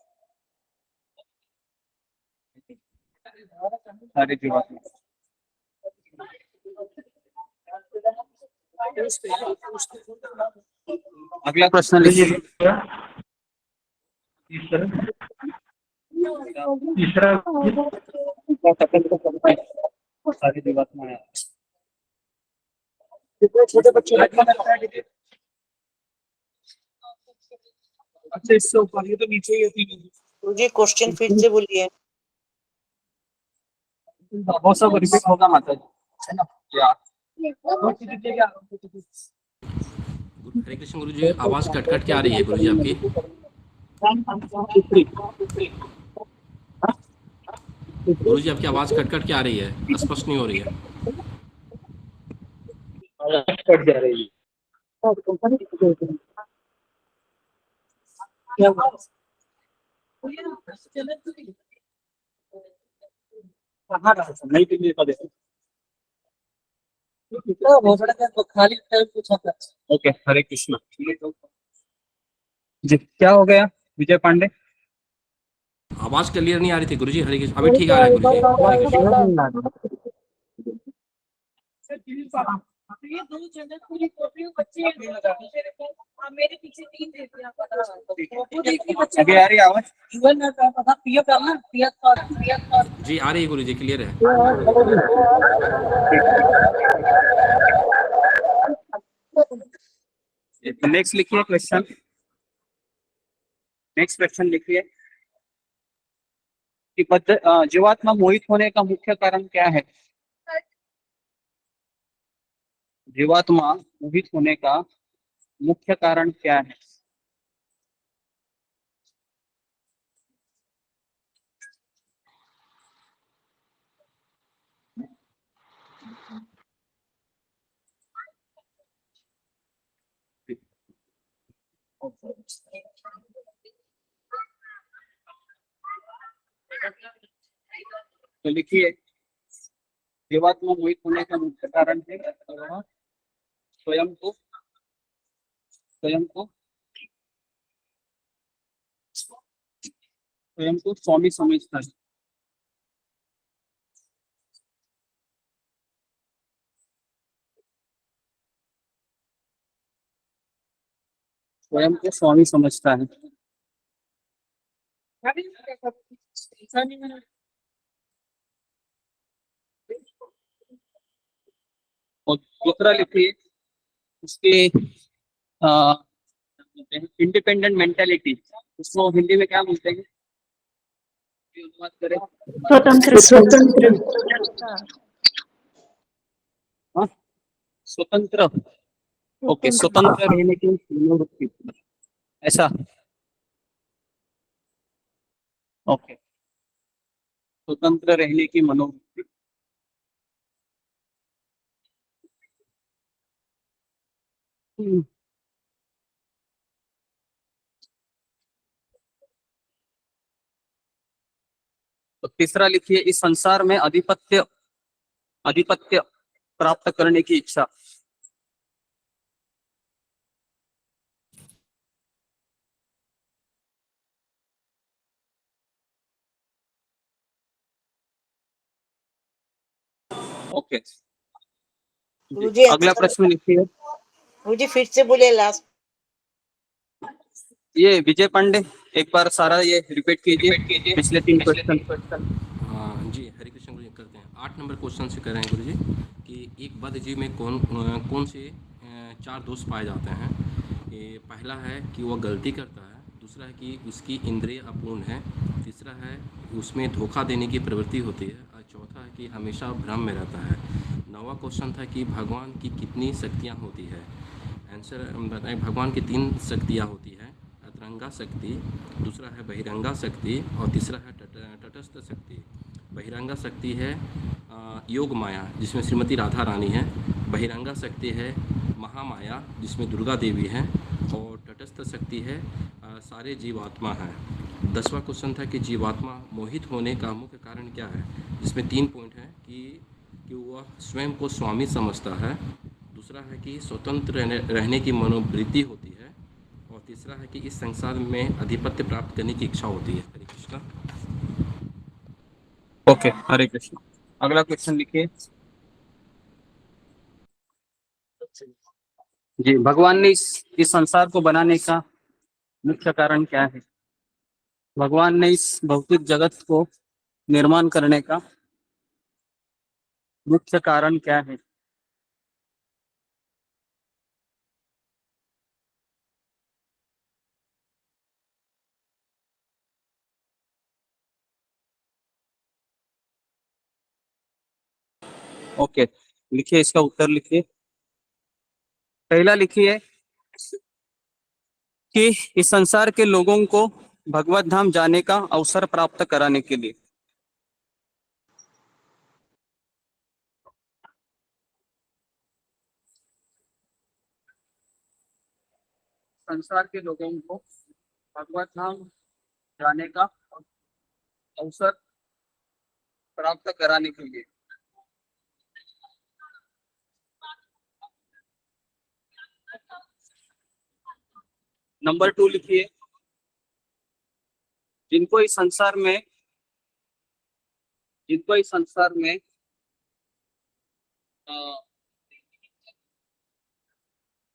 सारी जीवात्मा। अगला प्रश्न लिखिए। तीसरा सारी जीवात्मा है। कितने छोटे बच्चे लगता है? अच्छा, इससे ऊपर, ये तो नीचे ही होती है। मुझे क्वेश्चन फिर से बोलिए। बहुत सब रिपीट होगा माता जी, है ना? हरे कृष्ण गुरुजी, आवाज कट कट के आ रही है गुरुजी आपकी। गुरुजी आपकी आवाज कट कट के आ रही है, स्पष्ट नहीं हो रही है। कट जा रही है। नहीं के लिए देखो। खाली ओके, हरे कृष्ण जी। क्या हो गया विजय पांडे? आवाज क्लियर नहीं आ रही थी गुरुजी। हरे कृष्ण, अभी ठीक आ रहा है गुरुजी। हरे कृष्ण। ये 2 जगह पूरी कॉपी बच्चे मेरे पीछे 3 देखते हैं। अभी आ रही आवाज? जी आ रही है गुरुजी, क्लियर है। नेक्स्ट लिखिए क्वेश्चन। नेक्स्ट क्वेश्चन लिखिए कि जीवात्मा मोहित होने का मुख्य कारण क्या है? जीवात्मा मोहित होने का मुख्य कारण क्या है? तो लिखिए, जीवात्मा मोहित होने का मुख्य कारण है स्वयं को स्वामी समझता है। स्वयं को स्वामी समझता है। और दूसरा लिखिए उसके इंडिपेंडेंट मेंटेलिटी, उसको हिंदी में क्या बोलते हैं? अनुवाद करें। स्वतंत्र हाँ, स्वतंत्र। ओके, स्वतंत्र रहने की मनोवृत्ति, ऐसा। ओके, स्वतंत्र रहने की मनोवृत्ति। तो तीसरा लिखिए इस संसार में आधिपत्य प्राप्त करने की इच्छा। ओके, गुरुजी अगला प्रश्न लिखिए। गुरुजी फिर से बोलिए लास्ट। ये विजय पांडे, एक बार सारा ये रिपीट कीजिए पिछले 3 क्वेश्चन। हाँ जी, हरे कृष्ण गुरु जी करते हैं। 8 नंबर क्वेश्चन से कर रहे हैं गुरु जी कि एक बद्ध जीव में कौन से 4 दोष पाए जाते हैं। ये पहला है कि वह गलती करता है, दूसरा है कि उसकी इंद्रिय अपूर्ण है, तीसरा है उसमें धोखा देने की प्रवृत्ति होती है, और चौथा है कि हमेशा भ्रम में रहता है। 9वां क्वेश्चन था कि भगवान की कितनी शक्तियाँ होती है। आंसर बताएं, भगवान की 3 शक्तियाँ होती है, अंतरंगा शक्ति, दूसरा है बहिरंगा शक्ति और तीसरा है तटस्थ शक्ति। बहिरंगा शक्ति है योग माया, जिसमें श्रीमती राधा रानी है। बहिरंगा शक्ति है महामाया, जिसमें दुर्गा देवी हैं। और तटस्थ शक्ति है सारे जीवात्मा हैं। 10वां क्वेश्चन था कि जीवात्मा मोहित होने का मुख्य कारण क्या है, जिसमें 3 पॉइंट हैं कि वह स्वयं को स्वामी समझता है, दूसरा है कि स्वतंत्र रहने की मनोवृत्ति होती है, और तीसरा है कि इस संसार में आधिपत्य प्राप्त करने की इच्छा होती है। हरे कृष्णा। ओके, हरे कृष्ण। अगला क्वेश्चन लिखिए। जी, भगवान ने इस संसार को बनाने का मुख्य कारण क्या है? भगवान ने इस भौतिक जगत को निर्माण करने का मुख्य कारण क्या है? ओके, लिखिए इसका उत्तर लिखिए। पहला लिखिए कि इस संसार के लोगों को भगवत धाम जाने का अवसर प्राप्त कराने के लिए। संसार के लोगों को भगवत धाम जाने का अवसर प्राप्त कराने के लिए। नंबर 2 लिखिए, जिनको इस संसार में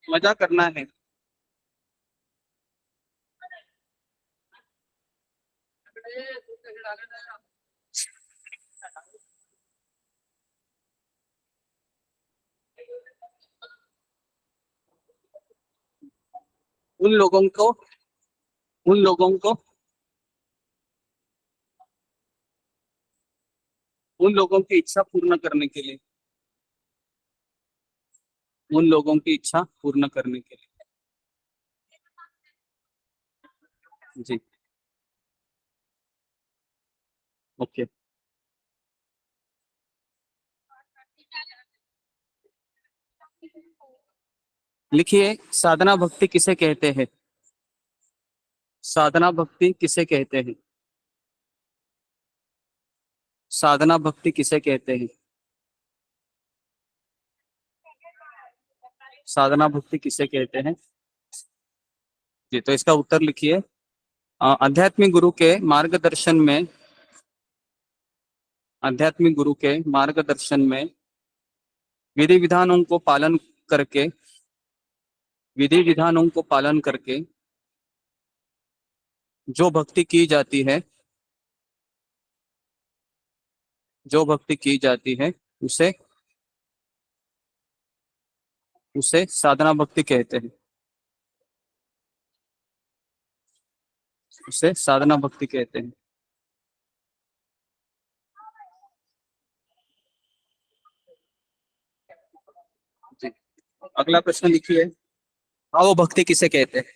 मजा करना है, उन लोगों की इच्छा पूर्ण करने के लिए, जी। ओके, लिखिए साधना भक्ति किसे कहते हैं? साधना भक्ति किसे कहते हैं? साधना भक्ति किसे कहते हैं? साधना भक्ति किसे कहते हैं? जी, तो इसका उत्तर लिखिए। आध्यात्मिक गुरु के मार्गदर्शन में विधि विधानों को पालन करके जो भक्ति की जाती है उसे साधना भक्ति कहते हैं। उसे साधना भक्ति कहते हैं। जी, अगला प्रश्न लिखिए। भाव भक्ति किसे कहते हैं?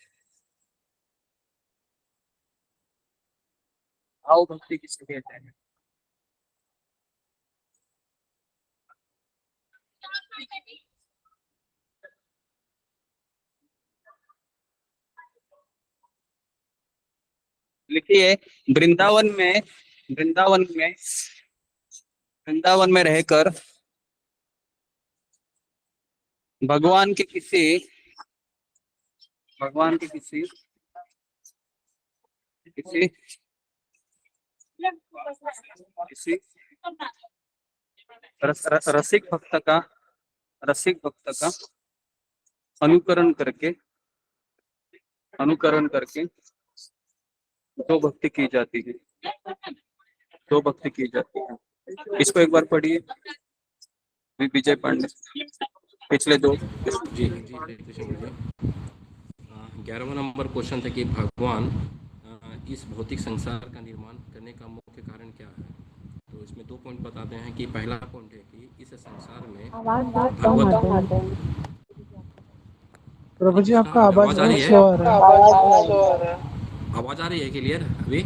भाव भक्ति किसे कहते हैं? लिखिए। वृंदावन में रहकर भगवान के किसी रसिक भक्त का अनुकरण करके जो भक्ति की जाती है, इसको एक बार पढ़िए विजय पांडे, पिछले दो। जी 11वां नंबर क्वेश्चन था कि भगवान इस भौतिक संसार का निर्माण करने का मुख्य कारण क्या है? तो इसमें 2 पॉइंट बताते हैं कि पहला पॉइंट है कि इस संसार में प्रभु जी आपका आवाज आ रही है? आवाज आ रही है क्लियर अभी?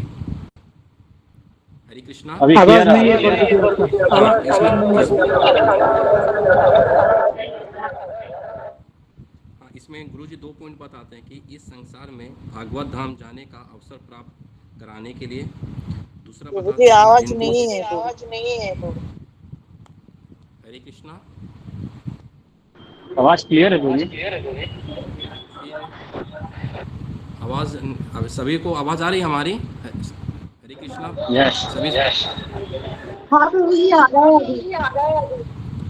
हरे कृष्णा। आवाज नहीं है। इसमें गुरुजी 2 पॉइंट बताते हैं कि इस संसार में भागवत धाम जाने का अवसर प्राप्त कराने के लिए। दूसरा आवाज नहीं है। हरे कृष्णा। आवाज क्लियर है गुरुजी? आवाज अब सभी को आवाज आ रही है हमारी? हरे कृष्णा। सभी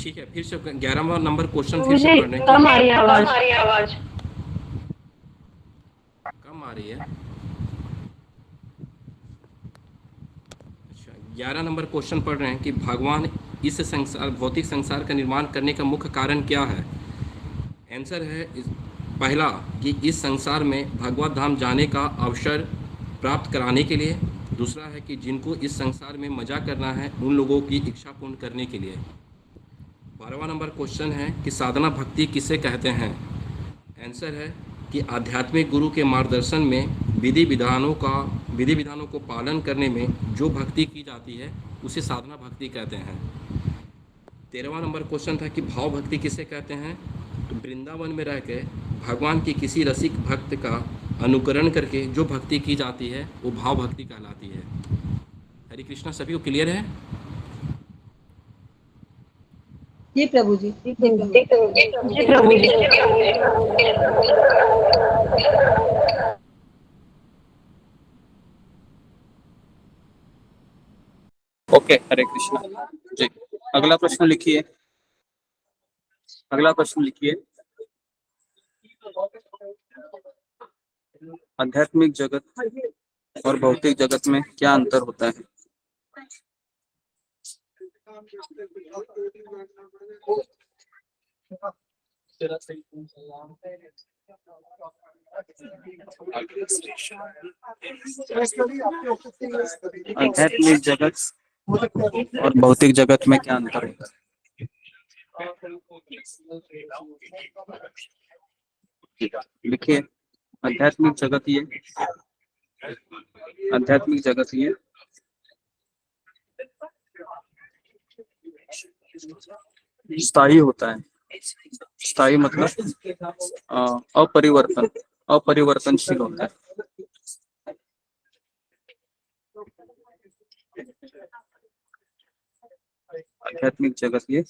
ठीक है। फिर से 11वां नंबर क्वेश्चन फिर से पढ़ रहे हैं। कम आ रही है आवाज। कम आ रही है। अच्छा, 11 नंबर क्वेश्चन पढ़ रहे हैं कि भगवान इस भौतिक संसार का निर्माण करने का मुख्य कारण क्या है? आंसर है पहला कि इस संसार में भगवत धाम जाने का अवसर प्राप्त कराने के लिए। दूसरा है कि जिनको इस संसार में मजा करना है उन लोगों की इच्छा पूर्ण करने के लिए। 12वां नंबर क्वेश्चन है कि साधना भक्ति किसे कहते हैं? आंसर है कि आध्यात्मिक गुरु के मार्गदर्शन में विधि विधानों को पालन करने में जो भक्ति की जाती है उसे साधना भक्ति कहते हैं। 13वां नंबर क्वेश्चन था कि भाव भक्ति किसे कहते हैं? तो वृंदावन में रह के भगवान के किसी रसिक भक्त का अनुकरण करके जो भक्ति की जाती है वो भाव भक्ति कहलाती है। हरे कृष्णा। सभी को क्लियर है? जी प्रभु जी। ओके, हरे कृष्णा जी। अगला प्रश्न लिखिए। आध्यात्मिक जगत और भौतिक जगत में क्या अंतर होता है? आध्यात्मिक जगत और भौतिक जगत में क्या अंतर होता है? लिखिए। आध्यात्मिक जगत ये स्थायी होता है। स्थायी मतलब अपरिवर्तनशील होता है। आध्यात्मिक जगत ये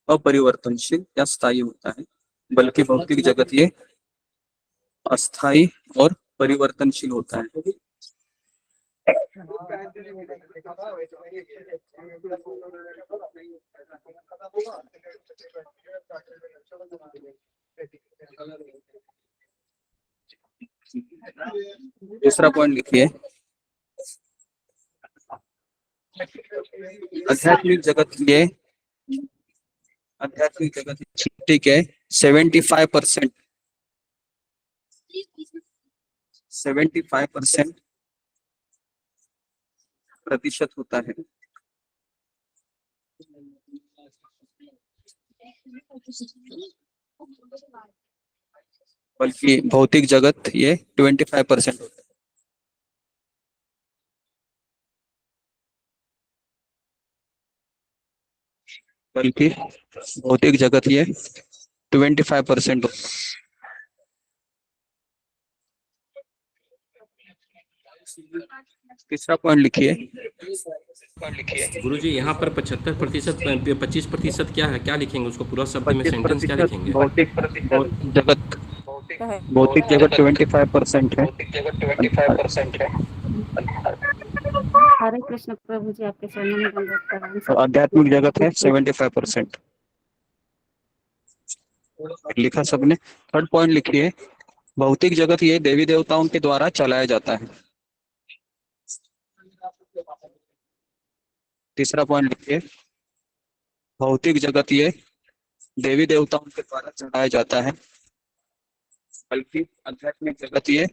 अपरिवर्तनशील या स्थायी होता है। बल्कि भौतिक जगत ये अस्थाई और परिवर्तनशील होता है। दूसरा पॉइंट लिखिए, आध्यात्मिक जगत ये ठीक है 75% 75% प्रतिशत होता है, बल्कि भौतिक जगत ये 25% होता है। बल्कि भौतिक जगत ये 25% होता है। तीसरा पॉइंट लिखिए, गुरुजी यहाँ पर 75% 25% क्या है, क्या लिखेंगे उसको पूरा शब्द में, सेंटेंस क्या लिखेंगे? भौतिक जगत 25% है। हरे कृष्ण प्रभु जी, आपके चरणों में दंडवत प्रणाम। और आध्यात्मिक जगत है 75%। लिखा सबने। थर्ड पॉइंट लिखिए, भौतिक जगत ये देवी देवताओं के द्वारा चलाया जाता है। तीसरा पॉइंट लिखिए, भौतिक जगत ये देवी देवताओं के द्वारा चलाया जाता है, बल्कि आध्यात्मिक जगत ये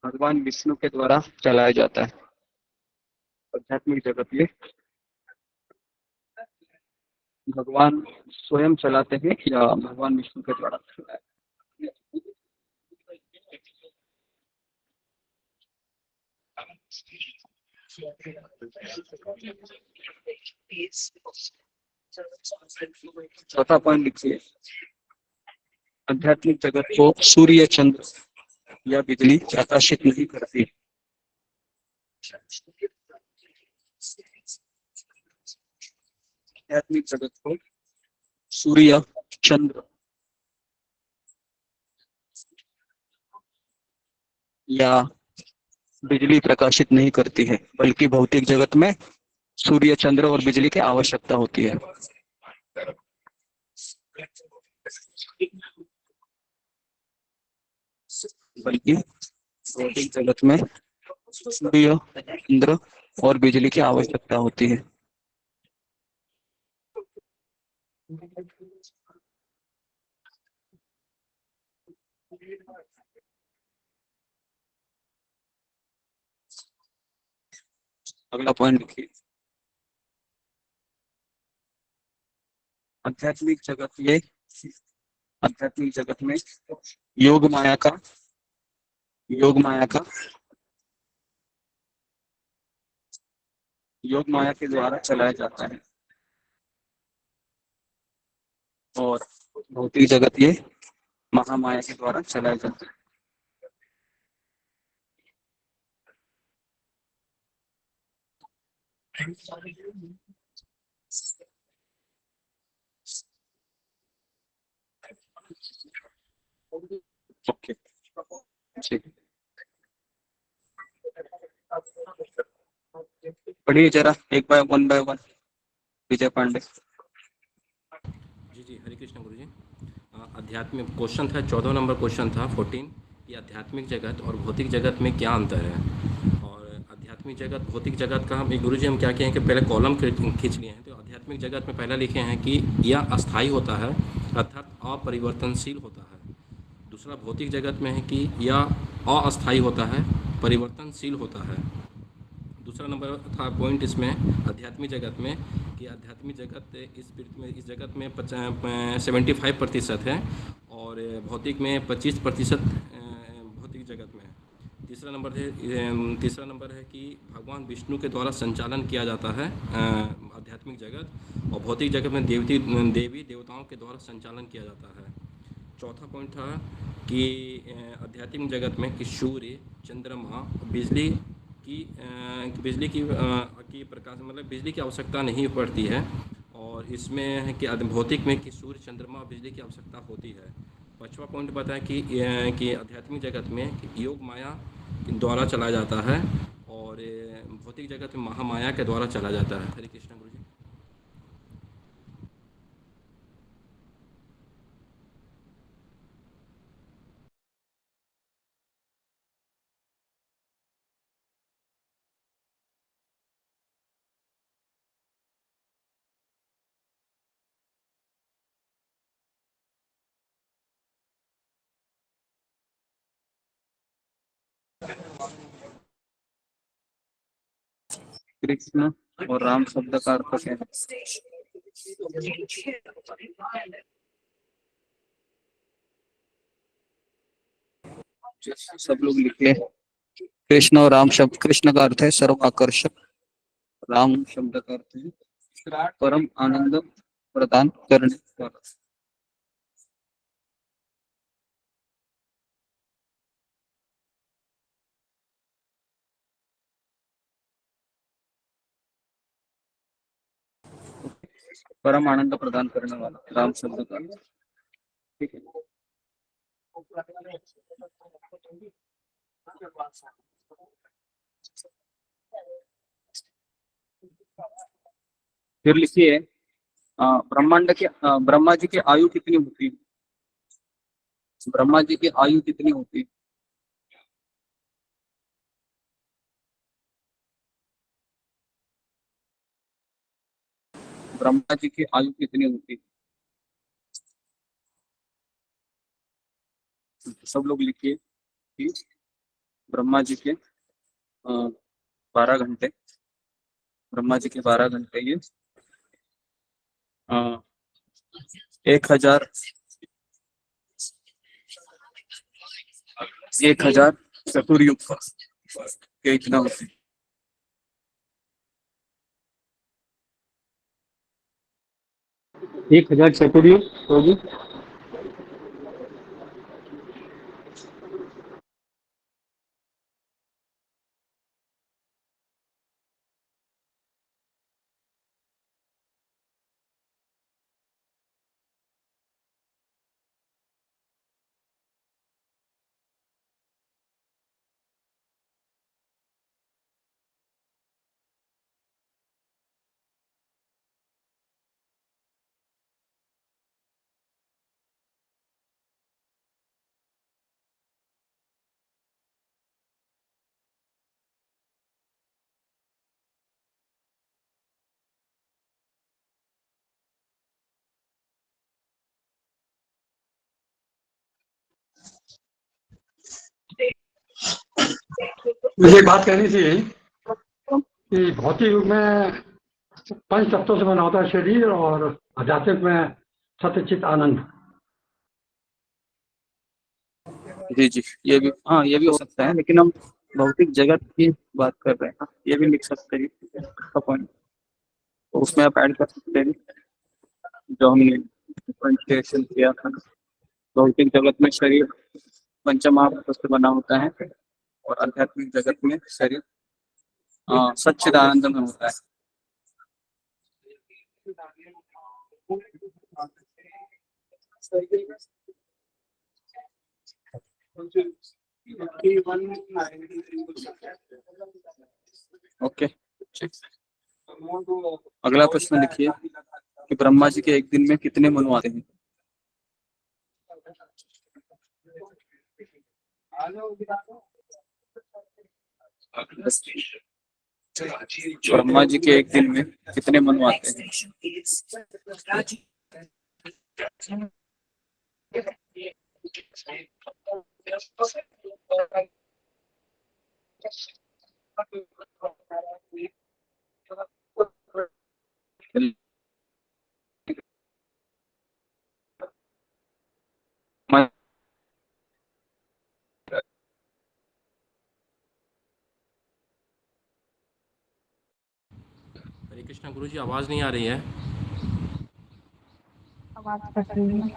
भगवान विष्णु के द्वारा चलाया जाता है। आध्यात्मिक जगत ये भगवान स्वयं चलाते हैं या भगवान विष्णु के द्वारा चलाया। चौथा पॉइंट लिखिए, आध्यात्मिक जगत को सूर्य, चंद्र या बिजली प्रकाशित नहीं करती। आध्यात्मिक जगत को सूर्य, चंद्र या बिजली प्रकाशित नहीं करती है, बल्कि भौतिक जगत में सूर्य, चंद्र और बिजली की आवश्यकता होती है। बल्कि भौतिक जगत में सूर्य, चंद्र और बिजली की आवश्यकता होती है। अगला पॉइंट लिखिए, आध्यात्मिक जगत में योग माया के द्वारा चलाया जाता है, और भौतिक जगत ये महामाया के द्वारा चलाया जाता है। ओके, पढ़िए जरा एक बाय वन विजय पांडे जी हरे कृष्ण गुरु जी। आध्यात्मिक क्वेश्चन था, 14 नंबर क्वेश्चन था 14 कि आध्यात्मिक जगत और भौतिक जगत में क्या अंतर है। और आध्यात्मिक जगत भौतिक जगत का हम गुरु जी हम क्या कहें कि पहले कॉलम खींच लिए हैं। तो आध्यात्मिक जगत में पहला लिखे हैं कि यह अस्थाई होता है अर्थात अपरिवर्तनशील होता है। दूसरा भौतिक जगत में है कि यह अस्थाई होता है, परिवर्तनशील होता है। दूसरा नंबर था पॉइंट इसमें आध्यात्मिक जगत में कि आध्यात्मिक जगत इस जगत में 75% है और भौतिक में 25% भौतिक जगत में। तीसरा नंबर है कि भगवान विष्णु के द्वारा संचालन किया जाता है आध्यात्मिक जगत, और भौतिक जगत में देवी देवताओं के द्वारा संचालन किया जाता है। चौथा पॉइंट था कि आध्यात्मिक जगत में कि सूर्य, चंद्रमा, बिजली की प्रकाश मतलब बिजली की आवश्यकता नहीं पड़ती है, और इसमें है कि भौतिक में कि सूर्य, चंद्रमा और बिजली की आवश्यकता होती है। 5वां पॉइंट बताया कि आध्यात्मिक जगत में योग माया के द्वारा चला जाता है और भौतिक जगत में महामाया के द्वारा चला जाता है। हरे कृष्ण गुरु जी। कृष्ण और राम शब्द का अर्थ क्या है? सब लोग लिखे। कृष्ण और राम शब्द, कृष्ण का अर्थ है सर्व आकर्षक, राम शब्द का अर्थ है परम आनंद प्रदान करने वाला। परम आनंद प्रदान करने वाला राम शब्द का अर्थ। ठीक है। फिर लिखिए ब्रह्मांड के ब्रह्मा जी की आयु कितनी होती है? ब्रह्मा जी की आयु कितनी होती है? ब्रह्मा जी की आयु कितनी होती है? सब लोग लिखिए कि ब्रह्मा जी के 12 घंटे, ब्रह्मा जी के 12 घंटे ये 1000 चतुर्युग के इतना होते हैं। 1000 चतुर्युग होगी। मुझे एक बात कहनी थी कि भौतिक युग में पंच तत्वों से बना होता है शरीर और आध्यात्मिक में सत्यचित आनंद। जी जी, ये भी, हाँ ये भी हो सकता है, लेकिन हम भौतिक जगत की बात कर रहे हैं, ये भी लिख सकते हैं का पॉइंट, तो उसमें आप ऐड कर सकते हैं जो हमने डिफरेंशिएशन किया था। भौतिक जगत में शरीर पंचमहाभूतों से बना होता है और आध्यात्मिक जगत में शरीर सच्चिदानंद में होता है। ओके, अगला प्रश्न लिखिए कि ब्रह्मा जी के एक दिन में कितने मनु आते हैं? ब्रह्मा जी के एक दिन में कितने मनु आते हैं? हरे कृष्णा गुरु जी, आवाज़ नहीं आ रही है। आवाज कट रही है।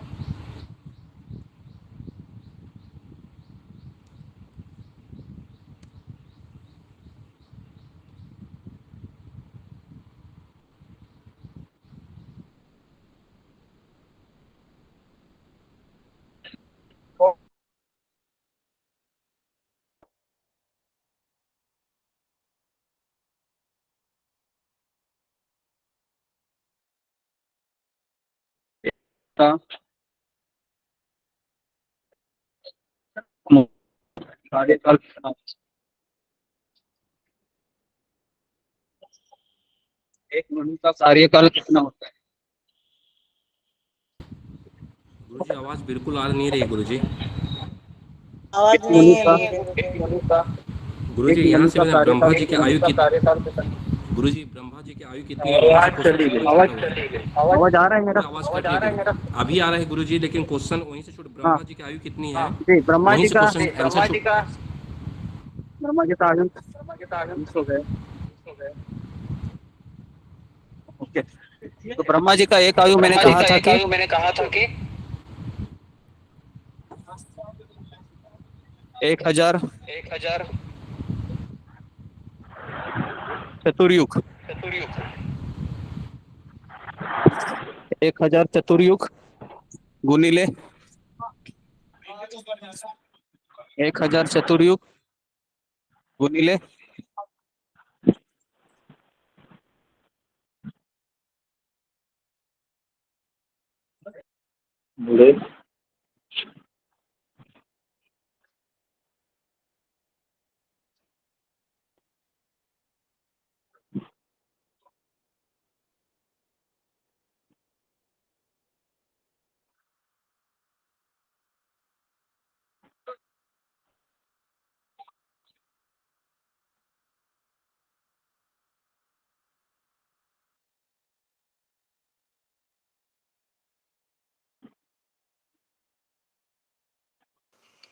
माता कार्यकाल कितना, एक मनु का कार्यकाल कितना होता है? गुरुजी आवाज बिल्कुल आ नहीं रही गुरुजी। एक मनु का गुरुजी यहाँ से ब्रह्मा जी की आयु कितनी, गुरुजी ब्रह्मा जी की आयु कितनी है वहीं से क्वेश्चन आवाज आ रहा है मेरा? आवाज कट रही है अभी आ रहा है गुरुजी, लेकिन क्वेश्चन वहीं से शुरू, ब्रह्मा जी की आयु कितनी है जी, ब्रह्मा वहीं जी से का क्वेश्चन आंसर आयु 20 हो गए। ओके, तो ब्रह्मा जी का एक आयु मैंने कहा था कि 1000 चतुर्युग, 1000 चतुर्युग गुणिले 1000 चतुर्युग गुणिले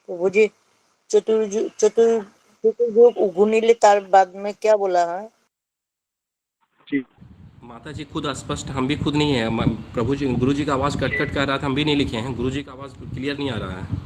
वो जी चतुर्युग गुणिले तार बाद में क्या बोला है? माता जी खुद अस्पष्ट, हम भी खुद नहीं है प्रभु जी, गुरु जी का आवाज़ कट कट कर रहा था, हम भी नहीं लिखे हैं, गुरु जी का आवाज़ क्लियर नहीं आ रहा है।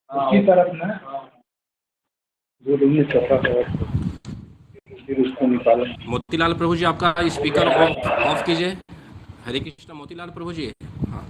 उसकी तरफ ना जो रूम चौथा फिर उसको निकाला। मोतीलाल प्रभु जी आपका स्पीकर ऑफ कीजिए। हरे कृष्ण मोतीलाल प्रभु जी। हाँ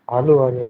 आलू आ गए।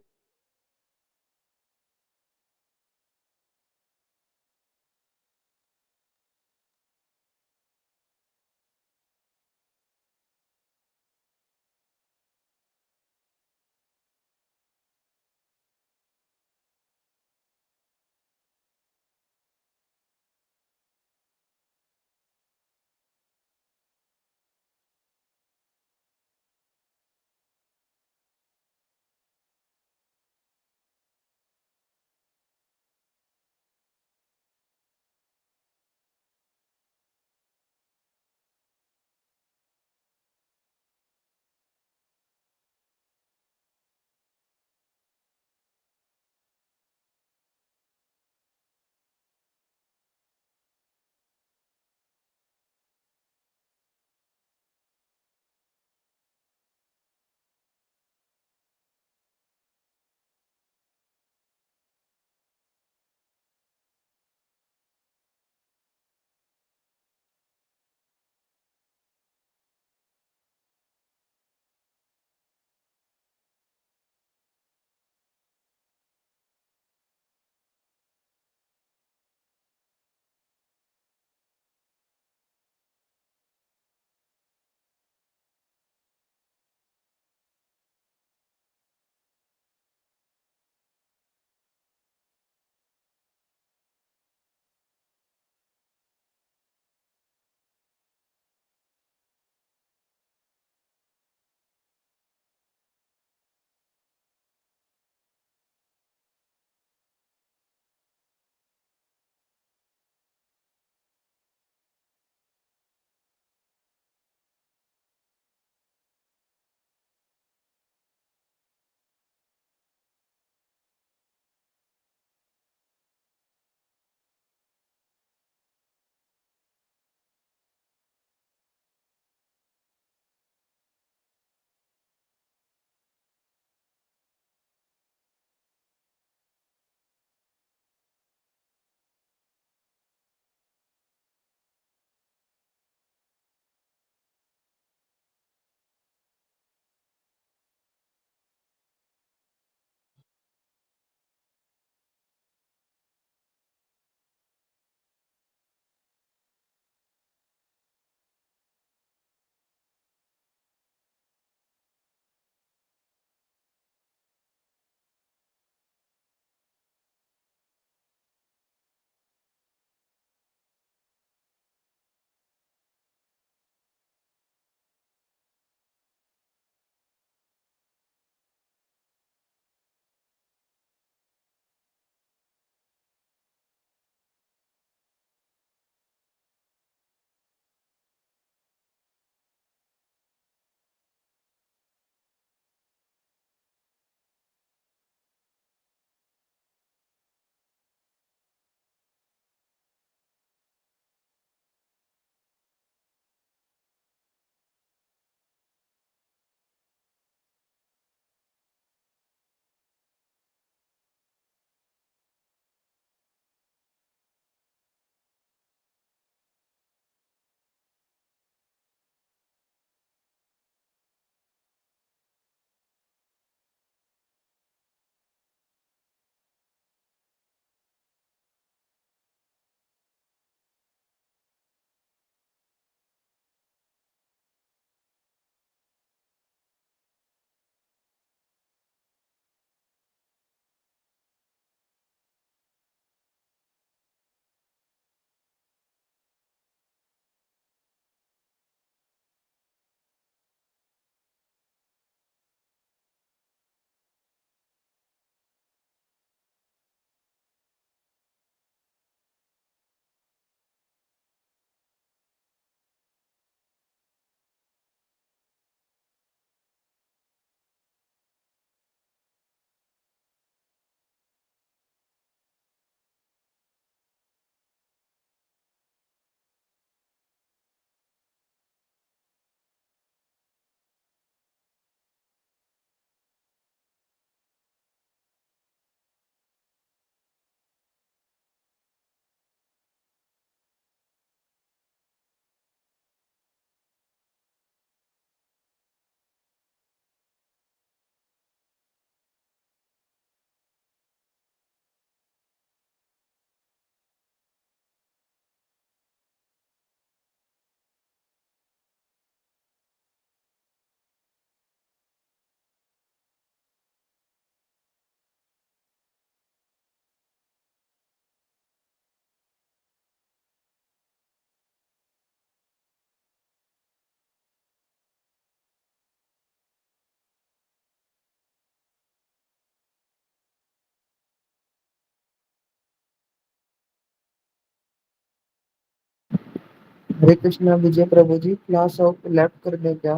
हरे कृष्णा विजय प्रभु जी, क्लास ऑफ लेफ्ट कर दें क्या?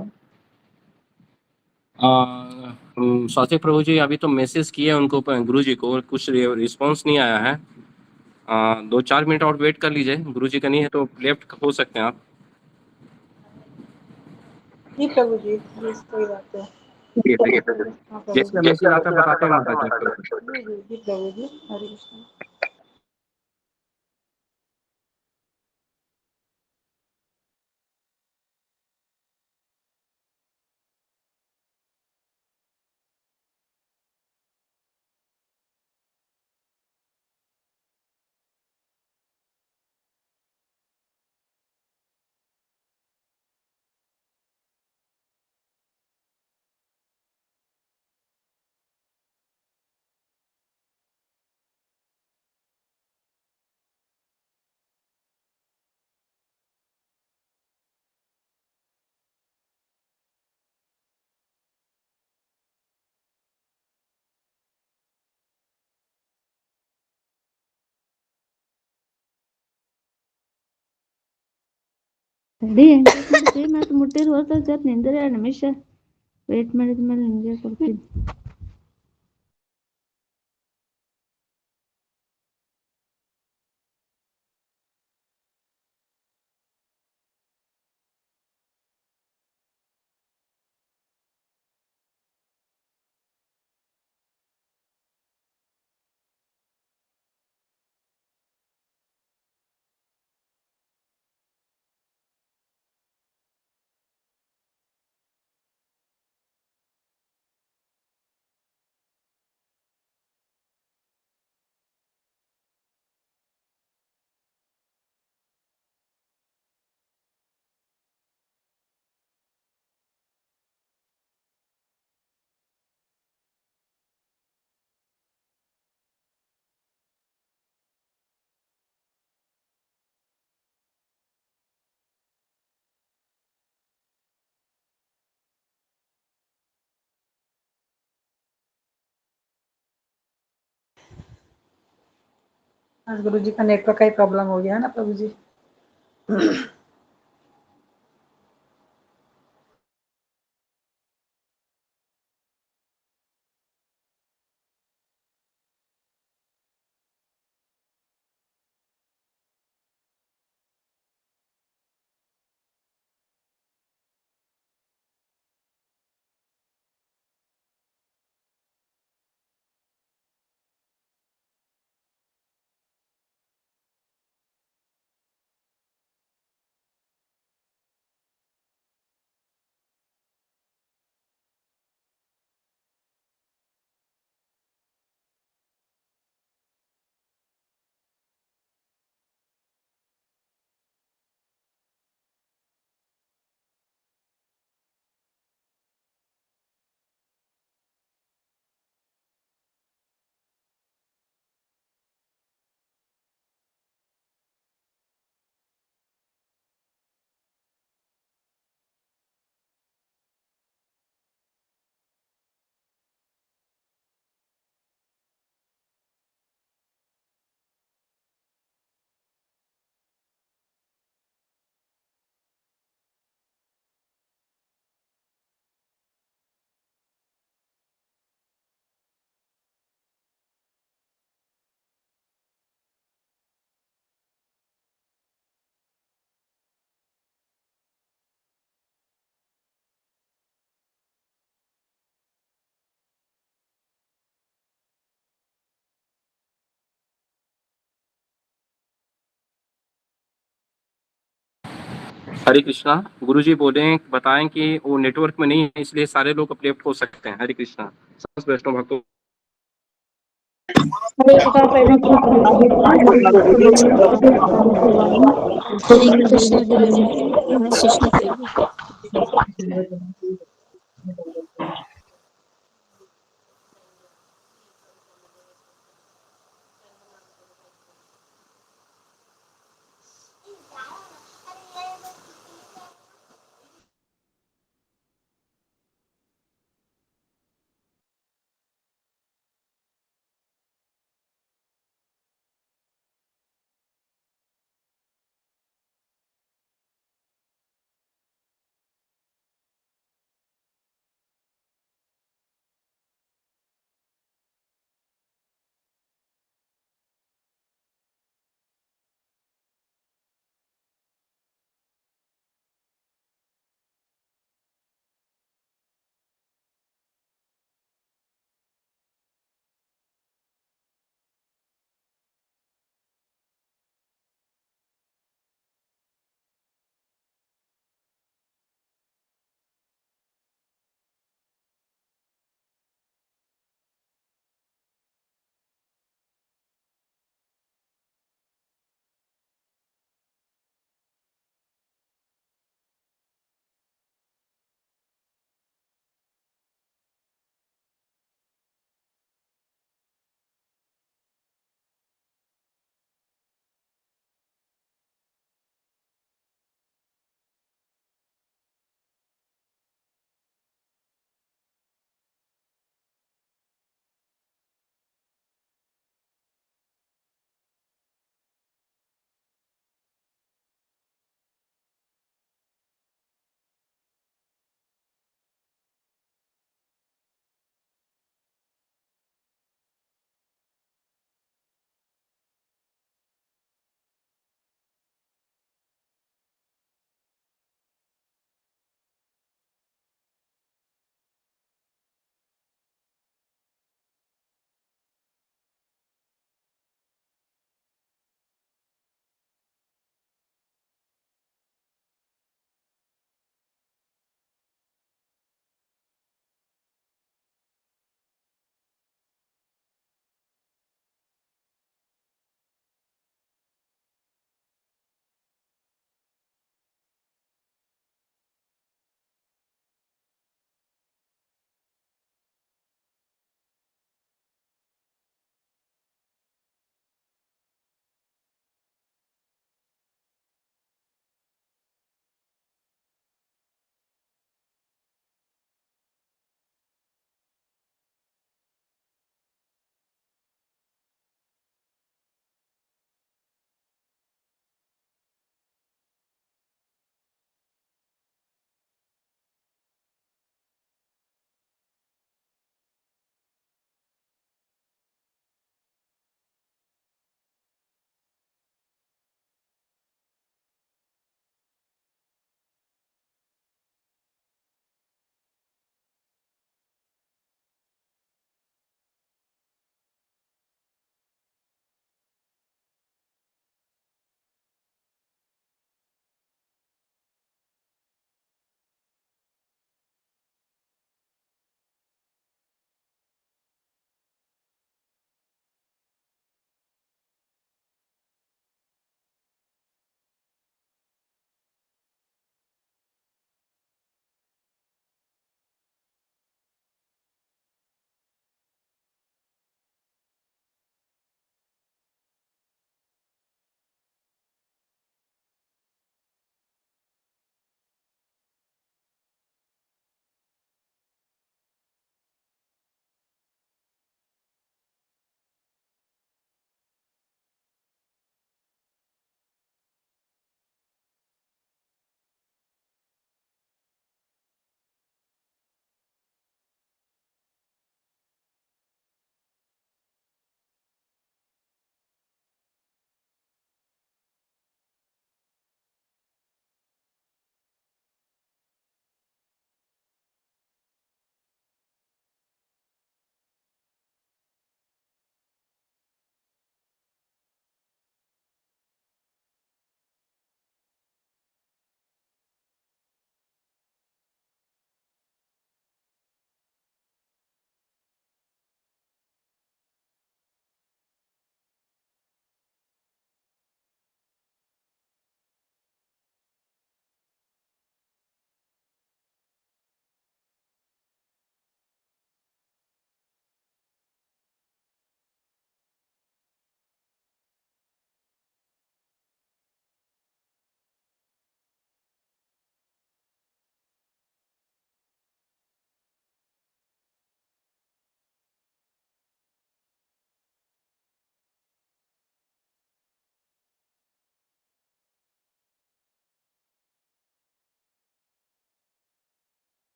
सात्विक प्रभु जी अभी तो मैसेज किए उनको गुरु जी को, कुछ रिस्पांस नहीं आया है। 2-4 मिनट और वेट कर लीजिए, गुरु जी का नहीं है तो लेफ्ट हो सकते हैं आप। जी प्रभु जी, जी सही बात है। हाँ प्रभु जैसे जी। मैसेज आता है बताते हैं माता जी। जी जी जी प्रभु जी, हरे कृष्णा। ರೆಡಿ ಎಂಜಾಯ್ ಮಾಡ್ತೀವಿ ಮತ್ತೆ ಮುಟ್ಟಿರ್ ಹೋದ ಜತ್ ನಿಂದ್ರೆ 2 ನಿಮಿಷ ವೇಟ್ ಮಾಡಿದ್ಮೇಲೆ ನಿಮಗೆ ಕೊಡ್ತೀನಿ. आज गुरु जी का नेटवर्क का ही प्रॉब्लम हो गया है ना प्रभु जी। हरे कृष्णा, गुरु जी बोले बताएं कि वो नेटवर्क में नहीं है इसलिए सारे लोग अपलेफ्ट हो सकते हैं। हरे कृष्णा, समस्त वैष्णव भक्तों हरे कृष्णा गुरु जी, हरे कृष्णा प्रभु।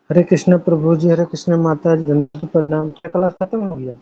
हरे कृष्ण प्रभु जी, हरे कृष्ण माता जी, दंडवत प्रणाम। क्या क्लास खत्म हो गया?